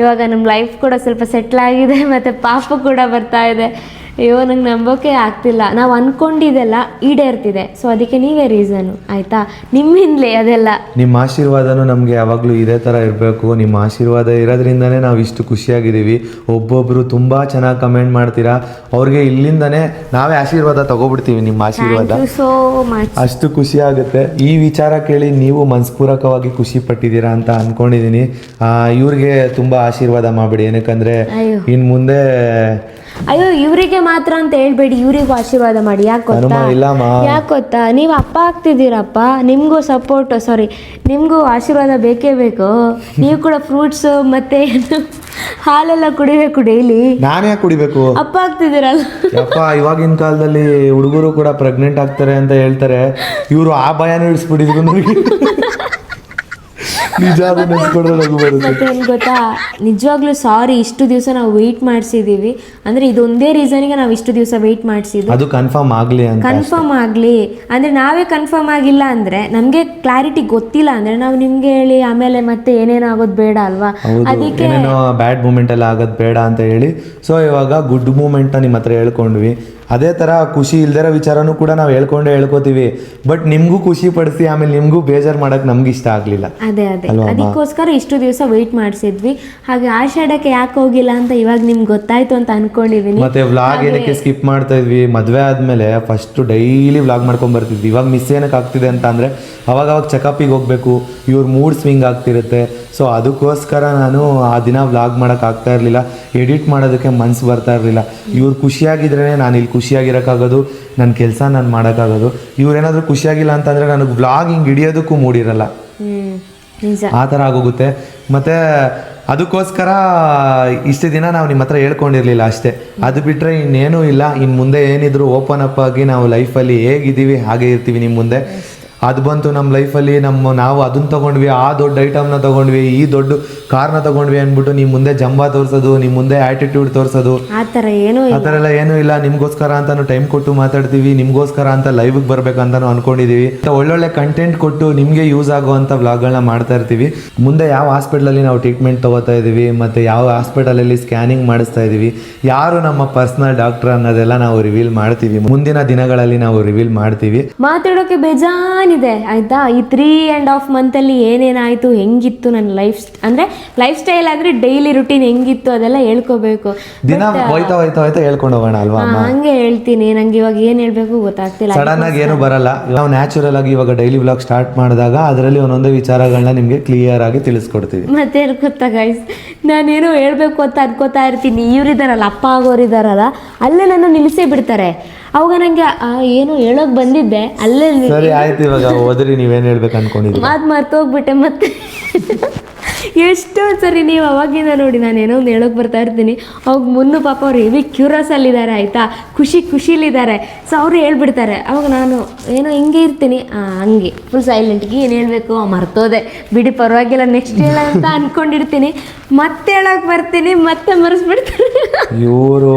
ಇವಾಗ ನಮ್ಮ ಲೈಫ್ ಕೂಡ ಸ್ವಲ್ಪ ಸೆಟ್ಲ್ ಆಗಿದೆ, ಮತ್ತು ಪಾಪ ಕೂಡ ಬರ್ತಾ ಇದೆ. ಅಯ್ಯೋ ನಂಗೆ ನಂಬೋಕೆ ಆಗ್ತಿಲ್ಲ. ನಾವು ಅಂದ್ಕೊಂಡಿದ್ದೆಲ್ಲ ಈಡೇರ್ತಿದೆ. ಸೊ ಅದಕ್ಕೆ ನೀವೇ ರೀಸನು ಆಯಿತಾ, ನಿಮ್ಮಿಂದಲೇ ಅದೆಲ್ಲ. ನಿಮ್ಮ ಆಶೀರ್ವಾದನೂ ನಮಗೆ ಯಾವಾಗಲೂ ಇದೇ ಥರ ಇರಬೇಕು. ನಿಮ್ಮ ಆಶೀರ್ವಾದ ಇರೋದ್ರಿಂದನೇ ನಾವು ಇಷ್ಟು ಖುಷಿಯಾಗಿದ್ದೀವಿ. ಒಬ್ಬೊಬ್ಬರು ತುಂಬ ಚೆನ್ನಾಗಿ ಕಮೆಂಟ್ ಮಾಡ್ತೀರಾ, ಅವ್ರಿಗೆ ಇಲ್ಲಿಂದನೇ ನಾವೇ ಆಶೀರ್ವಾದ ತಗೋಬಿಡ್ತೀವಿ. ನಿಮ್ಮ ಆಶೀರ್ವಾದ ಸೋ ಮಚ್, ಅಷ್ಟು ಖುಷಿ ಆಗುತ್ತೆ. ಈ ವಿಚಾರ ಕೇಳಿ ನೀವು ಮನಸ್ಪೂರ್ವಕವಾಗಿ ಖುಷಿ ಪಟ್ಟಿದ್ದೀರಾ ಅಂತ ಅಂದ್ಕೊಂಡಿದ್ದೀನಿ. ಇವ್ರಿಗೆ ತುಂಬ ಆಶೀರ್ವಾದ ಮಾಡಬೇಡಿ, ಏನಕ್ಕಂದರೆ ಇನ್ನು ಮುಂದೆ ಅಯ್ಯೋ ಇವರಿಗೆ ಮಾತ್ರ ಅಂತ ಹೇಳ್ಬೇಡಿ, ಇವರಿಗೂ ಆಶೀರ್ವಾದ ಮಾಡಿ. ಯಾಕೆ ಗೊತ್ತಾ, ನೀವು ಅಪ್ಪ ಆಗ್ತಿದ್ದೀರಪ್ಪ, ನಿಮಗೂ ನಿಮಗೂ ಆಶೀರ್ವಾದ ಬೇಕೇ ಬೇಕು. ನೀವು ಕೂಡ ಫ್ರೂಟ್ಸ್ ಮತ್ತೆ ಹಾಲೆಲ್ಲ ಕುಡಿಬೇಕು ಡೈಲಿ. ನಾನೇ ಕುಡಿಬೇಕು? ಅಪ್ಪ ಆಗ್ತಿದ್ದೀರಲ್ಲ ಯಪ್ಪ. ಇವಾಗಿನ ಕಾಲದಲ್ಲಿ ಹುಡುಗರು ಕೂಡ ಪ್ರೆಗ್ನೆಂಟ್ ಆಗ್ತಾರೆ ಅಂತ ಹೇಳ್ತಾರೆ, ಇವರು ಆ ಭಯನೂ ಇಳಿಸ್ಬಿಟ್ಟಿದ್ರು ನನಗೆ. ಮತ್ತೇನು ಗೊತ್ತಾ, ನಿಜವಾಗ್ಲೂ ಸಾರಿ, ಇಷ್ಟು ದಿವಸ ನಾವು ವೆಯ್ಟ್ ಮಾಡಿಸಿದೀವಿ. ಅಂದ್ರೆ ಇದೊಂದೇ ರೀಸನ್ಗೆ ನಾವು ಇಷ್ಟು ದಿವಸ ವೆಯ್ಟ್ ಮಾಡಿಸಿದ್ದು. ಅದು ಕನ್ಫರ್ಮ್ ಆಗಲಿ ಅಂದ್ರೆ ನಾವೇ ಕನ್ಫರ್ಮ್ ಆಗಿಲ್ಲ ಅಂದ್ರೆ, ನಮಗೆ ಕ್ಲಾರಿಟಿ ಗೊತ್ತಿಲ್ಲ ಅಂದ್ರೆ ನಾವು ನಿಮ್ಗೆ ಹೇಳಿ ಆಮೇಲೆ ಮತ್ತೆ ಏನೇನಾಗೋದು ಬೇಡ ಅಲ್ವಾ. ಅದಕ್ಕೆ ಬ್ಯಾಡ್ ಮೂಮೆಂಟ್ ಎಲ್ಲ ಆಗೋದು ಬೇಡ ಅಂತ ಹೇಳಿ, ಸೊ ಇವಾಗ ಗುಡ್ ಮೂಮೆಂಟ್ ನಿಮ್ಮ ಹತ್ರ ಹೇಳ್ಕೊಂಡ್ವಿ. ಅದೇ ಥರ ಖುಷಿ ಇಲ್ದಿರೋ ವಿಚಾರನೂ ಕೂಡ ನಾವು ಹೇಳ್ಕೋತೀವಿ. ಬಟ್ ನಿಮಗೂ ಖುಷಿ ಪಡಿಸಿ ಆಮೇಲೆ ನಿಮಗೂ ಬೇಜಾರು ಮಾಡೋಕೆ ನಮ್ಗೆ ಇಷ್ಟ ಆಗಲಿಲ್ಲ. ಅದೇ ಅದಕ್ಕೋಸ್ಕರ ಇಷ್ಟು ದಿವಸ ವೆಯ್ಟ್ ಮಾಡಿಸಿದ್ವಿ. ಹಾಗೆ ಆಷಾಢಕ್ಕೆ ಯಾಕೆ ಹೋಗಿಲ್ಲ ಅಂತ ಇವಾಗ ನಿಮ್ಗೆ ಗೊತ್ತಾಯ್ತು ಅಂತ ಅನ್ಕೊಂಡಿದೀನಿ. ಮತ್ತೆ ವ್ಲಾಗ್ ಏನಕ್ಕೆ ಸ್ಕಿಪ್ ಮಾಡ್ತಾ ಇದ್ವಿ, ಮದುವೆ ಆದಮೇಲೆ ಫಸ್ಟ್ ಡೈಲಿ ವ್ಲಾಗ್ ಮಾಡ್ಕೊಂಡು ಬರ್ತಿದ್ವಿ. ಇವಾಗ ಮಿಸ್ ಏನಕ್ಕೆ ಆಗ್ತಿದೆ ಅಂತ ಅಂದರೆ, ಅವಾಗ ಚೆಕಪ್ಪಿಗೆ ಹೋಗಬೇಕು, ಇವ್ರ ಮೂಡ್ ಸ್ವಿಂಗ್ ಆಗ್ತಿರುತ್ತೆ. ಸೊ ಅದಕ್ಕೋಸ್ಕರ ನಾನು ಆ ದಿನ ವ್ಲಾಗ್ ಮಾಡೋಕೆ ಆಗ್ತಾ ಇರಲಿಲ್ಲ, ಎಡಿಟ್ ಮಾಡೋದಕ್ಕೆ ಮನಸ್ಸು ಬರ್ತಾ ಇರಲಿಲ್ಲ. ಇವ್ರು ಖುಷಿಯಾಗಿದ್ರೇ ನಾನು ಇಲ್ಲಿ ಖುಷಿಯಾಗಿರೋಕ್ಕಾಗೋದು, ನನ್ನ ಕೆಲಸ ನಾನು ಮಾಡೋಕ್ಕಾಗೋದು. ಇವ್ರೇನಾದರೂ ಖುಷಿಯಾಗಿಲ್ಲ ಅಂತಂದರೆ ನನಗೆ ವ್ಲಾಗ್ ಹಿಂಗೆ ಹಿಡಿಯೋದಕ್ಕೂ ಮೂಡಿರಲ್ಲ, ಆ ಥರ ಆಗೋಗುತ್ತೆ. ಮತ್ತು ಅದಕ್ಕೋಸ್ಕರ ಇಷ್ಟು ದಿನ ನಾವು ನಿಮ್ಮ ಹತ್ರ ಹೇಳ್ಕೊಂಡಿರಲಿಲ್ಲ ಅಷ್ಟೇ. ಅದು ಬಿಟ್ಟರೆ ಇನ್ನೇನೂ ಇಲ್ಲ. ಇನ್ನು ಮುಂದೆ ಏನಿದ್ರು ಓಪನ್ ಅಪ್ ಆಗಿ ನಾವು ಲೈಫಲ್ಲಿ ಹೇಗಿದ್ದೀವಿ ಹಾಗೆ ಇರ್ತೀವಿ ನಿಮ್ಮ ಮುಂದೆ. ಅದು ಬಂತು ನಮ್ಮ ಲೈಫಲ್ಲಿ ನಾವು ಅದನ್ನ ತೊಗೊಂಡ್ವಿ, ಆ ದೊಡ್ಡ ಐಟಮ್ನ ತೊಗೊಂಡ್ವಿ, ಈ ದೊಡ್ಡ ಕಾರ್ನ ತೊಗೊಂಡ್ವಿ ಅಂದ್ಬಿಟ್ಟು ನಿಮ್ಮ ಮುಂದೆ ಜಂಬ ತೋರಿಸೋದು, ನಿಮ್ಮ ಮುಂದೆ ಆ್ಯಟಿಟ್ಯೂಡ್ ತೋರಿಸೋದು, ಆ ಥರ ಏನೂ ಆ ಥರ ಎಲ್ಲ ಏನೂ ಇಲ್ಲ. ನಿಮಗೋಸ್ಕರ ಅಂತಾನು ಟೈಮ್ ಕೊಟ್ಟು ಮಾತಾಡ್ತೀವಿ, ನಿಮಗೋಸ್ಕರ ಅಂತ ಲೈವ್ಗೆ ಬರ್ಬೇಕಂತಾನು ಅನ್ಕೊಂಡಿದೀವಿ. ಒಳ್ಳೊಳ್ಳೆ ಕಂಟೆಂಟ್ ಕೊಟ್ಟು ನಿಮಗೆ ಯೂಸ್ ಆಗುವಂಥ ವ್ಲಾಗ್ಗಳನ್ನ ಮಾಡ್ತಾ ಇರ್ತೀವಿ. ಮುಂದೆ ಯಾವ ಹಾಸ್ಪಿಟಲಲ್ಲಿ ನಾವು ಟ್ರೀಟ್ಮೆಂಟ್ ತೊಗೋತಾ ಇದ್ದೀವಿ ಮತ್ತು ಯಾವ ಹಾಸ್ಪಿಟಲಲ್ಲಿ ಸ್ಕ್ಯಾನಿಂಗ್ ಮಾಡಿಸ್ತಾ ಇದ್ದೀವಿ, ಯಾರು ನಮ್ಮ ಪರ್ಸನಲ್ ಡಾಕ್ಟರ್ ಅನ್ನೋದೆಲ್ಲ ನಾವು ರಿವೀಲ್ ಮಾಡ್ತೀವಿ. ಮುಂದಿನ ದಿನಗಳಲ್ಲಿ ನಾವು ರಿವೀಲ್ ಮಾಡ್ತೀವಿ. ಮಾತಾಡೋಕೆ ಬೇಜಾನಿದೆ ಆಯ್ತಾ. ಈ 3.5 ಮಂತಲ್ಲಿ ಏನೇನಾಯಿತು, ಹೆಂಗಿತ್ತು ನನ್ನ ಲೈಫ್ ಸ್ಟೈಲ್ ಆದರೆ ಡೈಲಿ ರುಟೀನ್ ಹೆಂಗಿತ್ತು ಅದೆಲ್ಲ ಹೇಳ್ಕೋಬೇಕು. ದಿನ ಹೋಯ್ತಾ ಹೋಯ್ತಾ ಹೋಯ್ತಾ ಹೇಳ್ಕೊಂಡು ಹೋಗೋಣ ಅಲ್ವಾ ಅಮ್ಮ? ಹಂಗೆ ಹೇಳ್ತೀನಿ. ನಂಗೆ ಇವಾಗ ಏನು ಹೇಳ್ಬೇಕು ಗೊತ್ತಾಗ್ತಿಲ್ಲ. ಸಡನ್ ಆಗಿ ಏನು ಬರಲ್ಲ. ನಾವು ನ್ಯಾಚುರಲ್ ಆಗಿ ಇವಾಗ ಡೈಲಿ ವ್ಲಾಗ್ ಸ್ಟಾರ್ಟ್ ಮಾಡಿದಾಗ ಅದರಲ್ಲಿ ಒಂದೊಂದೇ ವಿಚಾರಗಳನ್ನ ನಿಮಗೆ ಕ್ಲಿಯರ್ ಆಗಿ ತಿಳಿಸ್ಕೊಡ್ತೀವಿ. ಮತ್ತೆ ಗೊತ್ತಾ ಗೈಸ್, ನಾನೇನೋ ಹೇಳ್ಬೇಕು ಅಂತ ಅನ್ಕೋತಾ ಇರ್ತೀನಿ. ಇವರಿದ್ದಾರಲ್ಲ, ಅಪ್ಪ ಆಗೋರಿದ್ದಾರಲ್ಲ, ಅಲ್ಲೇ ನನ್ನ ನಿಲ್ಲಿಸೇ ಬಿಡ್ತಾರೆ. ಅವಾಗ ನಂಗೆ ಏನು ಹೇಳೋಕ್ ಬಂದಿದ್ದೆ ಅಲ್ಲೇ. ಸರಿ ಆಯ್ತು, ಇವಾಗ ಓದ್ರಿ, ನೀವೇನು ಹೇಳ್ಬೇಕು ಅನ್ಕೊಂಡಿದ್ದೀವಿ. ಮಾತು ಮರ್ತೋಗ್ಬಿಟ್ಟೆ ಮತ್ತೆ. ಎಷ್ಟೋ ಸರಿ ನೀವು ಅವಾಗಿಂದ ನೋಡಿ ನಾನು ಏನೋ ಒಂದು ಹೇಳೋಕೆ ಬರ್ತಾ ಇರ್ತೀನಿ. ಅವಾಗ ಮುನ್ನು ಪಾಪ ಅವ್ರು ಹೆವಿ ಕ್ಯೂರಸಲ್ಲಿದ್ದಾರೆ ಆಯಿತಾ, ಖುಷಿಲಿದ್ದಾರೆ. ಸೊ ಅವರು ಹೇಳ್ಬಿಡ್ತಾರೆ. ಅವಾಗ ನಾನು ಏನೋ ಹಿಂಗೆ ಇರ್ತೀನಿ, ಹಂಗೆ ಫುಲ್ ಸೈಲೆಂಟ್ಗೆ ಏನು ಹೇಳಬೇಕು ಮರ್ತೋದೆ, ಬಿಡಿ ಪರವಾಗಿಲ್ಲ ನೆಕ್ಸ್ಟ್ ಹೇಳ ಅಂತ ಅಂದ್ಕೊಂಡಿರ್ತೀನಿ. ಮತ್ತೆ ಹೇಳೋಕೆ ಬರ್ತೀನಿ, ಮತ್ತೆ ಮರೆಸ್ಬಿಡ್ತೀನಿ. ಇವರು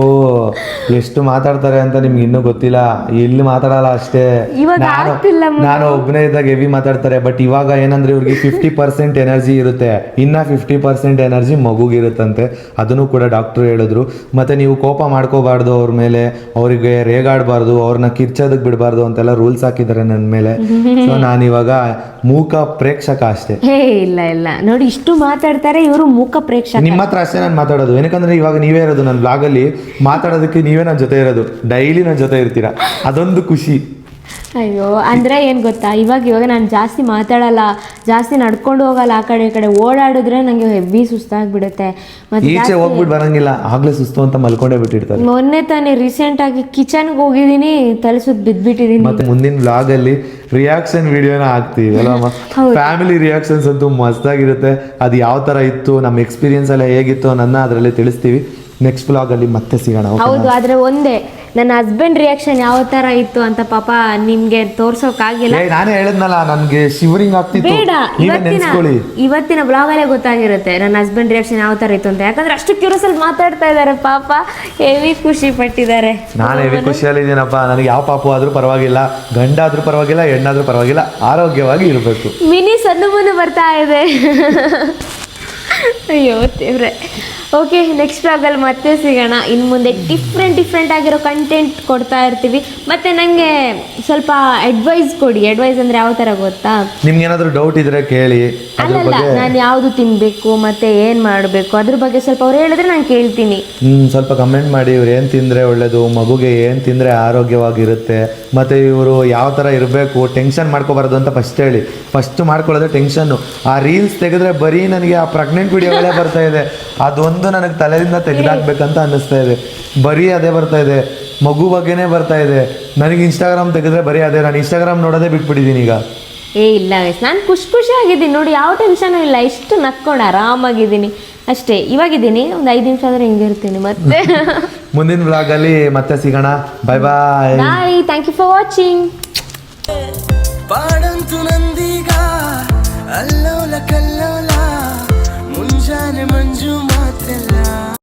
ಎಷ್ಟು ಮಾತಾಡ್ತಾರೆ ಅಂತ ನಿಮ್ಗೆ ಇನ್ನೂ ಗೊತ್ತಿಲ್ಲ. ಇಲ್ಲಿ ಮಾತಾಡಲ್ಲ ಅಷ್ಟೇ. ಇವಾಗ ಆಗ್ತಿಲ್ಲ. ನಾನು ಒಬ್ಬನೇ ಇದ್ದಾಗ ಹೆವಿ ಮಾತಾಡ್ತಾರೆ. ಬಟ್ ಇವಾಗ ಏನಂದ್ರೆ ಇವ್ರಿಗೆ 50% ಎನರ್ಜಿ ಇರುತ್ತೆ, ಇನ್ನ 50% ಎನರ್ಜಿ ಮಗುಗಿರುತ್ತಂತೆ. ಅದನ್ನು ಕೂಡ ಡಾಕ್ಟ್ರು ಹೇಳಿದ್ರು. ಮತ್ತೆ ನೀವು ಕೋಪ ಮಾಡ್ಕೋಬಾರ್ದು ಅವ್ರ ಮೇಲೆ, ಅವರಿಗೆ ರೇಗಾಡಬಾರ್ದು, ಅವ್ರನ್ನ ಕಿರ್ಚೋದಕ್ಕೆ ಬಿಡಬಾರ್ದು ಅಂತೆಲ್ಲ ರೂಲ್ಸ್ ಹಾಕಿದ್ದಾರೆ ನನ್ನ ಮೇಲೆ. ಸೊ ನಾನಿವಾಗ ಮೂಕ ಪ್ರೇಕ್ಷಕ ಅಷ್ಟೇ. ಇಲ್ಲ ನೋಡಿ, ಇಷ್ಟು ಮಾತಾಡ್ತಾರೆ ಇವರು ಮೂಕ ಪ್ರೇಕ್ಷಕ. ನಿಮ್ಮ ಹತ್ರ ಅಷ್ಟೇ ನಾನು ಮಾತಾಡೋದು. ಏನಕ್ಕಂದ್ರೆ ಇವಾಗ ನೀವೇ ಇರೋದು ನನ್ನ ಬ್ಲಾಗಲ್ಲಿ ಮಾತಾಡೋದಕ್ಕೆ, ನೀವೇ ನನ್ನ ಜೊತೆ ಇರೋದು, ಡೈಲಿ ನನ್ನ ಜೊತೆ ಇರ್ತೀರಾ, ಅದೊಂದು ಖುಷಿ. ಅಯ್ಯೋ, ಅಂದರೆ ಏನು ಗೊತ್ತಾ, ಇವಾಗ ನಾನು ಜಾಸ್ತಿ ಮಾತಾಡಲ್ಲ, ಜಾಸ್ತಿ ನಡ್ಕೊಂಡು ಹೋಗಲ್ಲ, ಆ ಕಡೆ ಈ ಕಡೆ ಓಡಾಡಿದ್ರೆ ನನಗೆ ಹೆವಿ ಸುಸ್ತಾಗ್ಬಿಡುತ್ತೆ. ಮತ್ತೆ ಈಚೆ ಹೋಗ್ಬಿಟ್ಟು ಬರಂಗಿಲ್ಲ, ಆಗ್ಲೇ ಸುಸ್ತು ಅಂತ ಮಲ್ಕೊಂಡೇ ಬಿಟ್ಟಿರ್ತಾರೆ. ಮೊನ್ನೆ ತಾನೇ ರೀಸೆಂಟಾಗಿ ಕಿಚನ್ಗೆ ಹೋಗಿದ್ದೀನಿ, ತಲೆ ಸುತ್ತ ಬಿದ್ದುಬಿಟ್ಟಿದ್ದೀನಿ. ಮತ್ತೆ ಮುಂದಿನ ವ್ಲಾಗ್ ಅಲ್ಲಿ ರಿಯಾಕ್ಷನ್ ವಿಡಿಯೋನ ಹಾಕ್ತೀವಿ ಅಲ್ವಾ? ಫ್ಯಾಮಿಲಿ ರಿಯಾಕ್ಷನ್ಸ್ ಅಂತೂ ಮಸ್ತಾಗಿರುತ್ತೆ. ಅದು ಯಾವ ಥರ ಇತ್ತು, ನಮ್ಮ ಎಕ್ಸ್ಪೀರಿಯನ್ಸ್ ಎಲ್ಲ ಹೇಗಿತ್ತು ಅನ್ನೋದನ್ನ ಅದರಲ್ಲಿ ತಿಳಿಸ್ತೀವಿ. ನೆಕ್ಸ್ಟ್ ವ್ಲಾಗ್ ಅಲ್ಲಿ ಮತ್ತೆ ಸಿಗೋಣ. ಹೌದು, ಆದರೆ ಒಂದೇ, ನನ್ನ ಹಸ್ಬೆಂಡ್ ರಿಯಾಕ್ಷನ್ ಯಾವ ಥರ ಇತ್ತು ಅಂತ ಪಾಪ ನಿಮಗೆ ತೋರ್ಸೋಕ್ಕಾಗಿಲ್ಲ. ನಾನೇ ಹೇಳಿದ್ನಲ್ಲ, ನನಗೆ ಶಿವರಿಂಗ್ ಆಗ್ತಿತ್ತು. ಬೇಡ, ನೆನ್ಸ್ಕೊಳ್ಳಿ, ಇವತ್ತಿನ ಬ್ಲಾಗಲ್ಲೇ ಗೊತ್ತಾಗಿರುತ್ತೆ ನನ್ನ ಹಸ್ಬೆಂಡ್ ರಿಯಾಕ್ಷನ್ ಯಾವ ಥರ ಇತ್ತು ಅಂತ. ಯಾಕಂದ್ರೆ ಅಷ್ಟು ಕ್ಯೂರಿಯಸಲ್ಲಿ ಮಾತಾಡ್ತಾ ಇದ್ದಾರೆ ಪಾಪ, ಹೆವಿ ಖುಷಿ ಪಟ್ಟಿದ್ದಾರೆ. ನಾನು ಹೆವಿ ಖುಷಿಯಲ್ಲಿದ್ದೀನಪ್ಪ. ನನಗೆ ಯಾವ ಪಾಪು ಆದ್ರೂ ಪರವಾಗಿಲ್ಲ, ಗಂಡ ಆದ್ರೂ ಪರವಾಗಿಲ್ಲ, ಹೆಣ್ಣಾದ್ರೂ ಪರವಾಗಿಲ್ಲ, ಆರೋಗ್ಯವಾಗಿ ಇರಬೇಕು. ಮಿನಿ ಸಣ್ಣು ಬರ್ತಾ ಇದೆ. ಅಯ್ಯೋ ದೇವ್ರೆ. ಓಕೆ, ನೆಕ್ಸ್ಟ್ ವ್ಲಾಗಲ್ಲಿ ಮತ್ತೆ ಸಿಗೋಣ. ಇನ್ನು ಮುಂದೆ ಡಿಫ್ರೆಂಟ್ ಆಗಿರೋ ಕಂಟೆಂಟ್ ಕೊಡ್ತಾ ಇರ್ತೀವಿ. ಮತ್ತು ನನಗೆ ಸ್ವಲ್ಪ ಅಡ್ವೈಸ್ ಕೊಡಿ. ಅಡ್ವೈಸ್ ಅಂದರೆ ಯಾವ ಥರ ಗೊತ್ತಾ, ನಿಮ್ಗೆ ಏನಾದರೂ ಡೌಟ್ ಇದ್ರೆ ಕೇಳಿ. ಅಲ್ಲಲ್ಲ, ನಾನು ಯಾವುದು ತಿನ್ನಬೇಕು ಮತ್ತು ಏನು ಮಾಡಬೇಕು ಅದ್ರ ಬಗ್ಗೆ ಸ್ವಲ್ಪ ಅವ್ರು ಹೇಳಿದ್ರೆ ನಾನು ಕೇಳ್ತೀನಿ. ಸ್ವಲ್ಪ ಕಮೆಂಟ್ ಮಾಡಿ. ಇವ್ರು ಏನು ತಿಂದರೆ ಒಳ್ಳೇದು, ಮಗುಗೆ ಏನು ತಿಂದರೆ ಆರೋಗ್ಯವಾಗಿರುತ್ತೆ, ಮತ್ತು ಇವರು ಯಾವ ಥರ ಇರಬೇಕು, ಟೆನ್ಷನ್ ಮಾಡ್ಕೋಬಾರ್ದು ಅಂತ ಫಸ್ಟ್ ಹೇಳಿ. ಫಸ್ಟ್ ಮಾಡ್ಕೊಳ್ಳೋದು ಟೆನ್ಷನ್ನು. ಆ ರೀಲ್ಸ್ ತೆಗೆದ್ರೆ ಬರೀ ನನಗೆ ಆ ಪ್ರೆಗ್ನೆಂಟ್ ವಿಡಿಯೋಗಳೇ ಬರ್ತಾ ಇದೆ. ಅದೊಂದು ನನಗೆ ತಲೆಯಿಂದ ತೆಗೆದಾಕ್ಬೇಕಂತ ಅನ್ನಿಸ್ತಾ ಇದೆ. ಬರೀ ಅದೇ ಬರ್ತಾ ಇದೆ, ಮಗು ಬಗ್ಗೆನೇ ಬರ್ತಾ ಇದೆ. ನನಗೆ ಇನ್ಸ್ಟಾಗ್ರಾಮ್ ತೆಗೆದ್ರೆ ಬರೀ ಅದೇ. ನಾನು ಇನ್ಸ್ಟಾಗ್ರಾಮ್ ನೋಡೋದೇ ಬಿಟ್ಬಿಟ್ಟಿದ್ದೀನಿ ಈಗ. ಇಲ್ಲ ಗೈಸ್, ನಾನು ಖುಷಿಯಾಗಿದ್ದೀನಿ ನೋಡಿ, ಯಾವ ಟೆನ್ಷನು ಇಲ್ಲ, ಇಷ್ಟು ನಕ್ಕೊಂಡು ಆರಾಮಾಗಿದ್ದೀನಿ ಅಷ್ಟೇ. ಇವಾಗಿದ್ದೀನಿ, ಒಂದು 5 ನಿಮಿಷ ಆದರೆ ಹಿಂಗೆ ಇರ್ತೀನಿ. ಮತ್ತೆ ಮುಂದಿನ ವ್ಲಾಗಲ್ಲಿ ಮತ್ತೆ ಸಿಗೋಣ. Bye bye. Thank you for watching. ಪಾಡಂತು ನಂದೀಗ ಅಲ್ಲೋಲ ಕಲ್ಲೋಲ, ಮುಂಜಾನೆ ಮಂಜು ಮಾತೆಲ್ಲ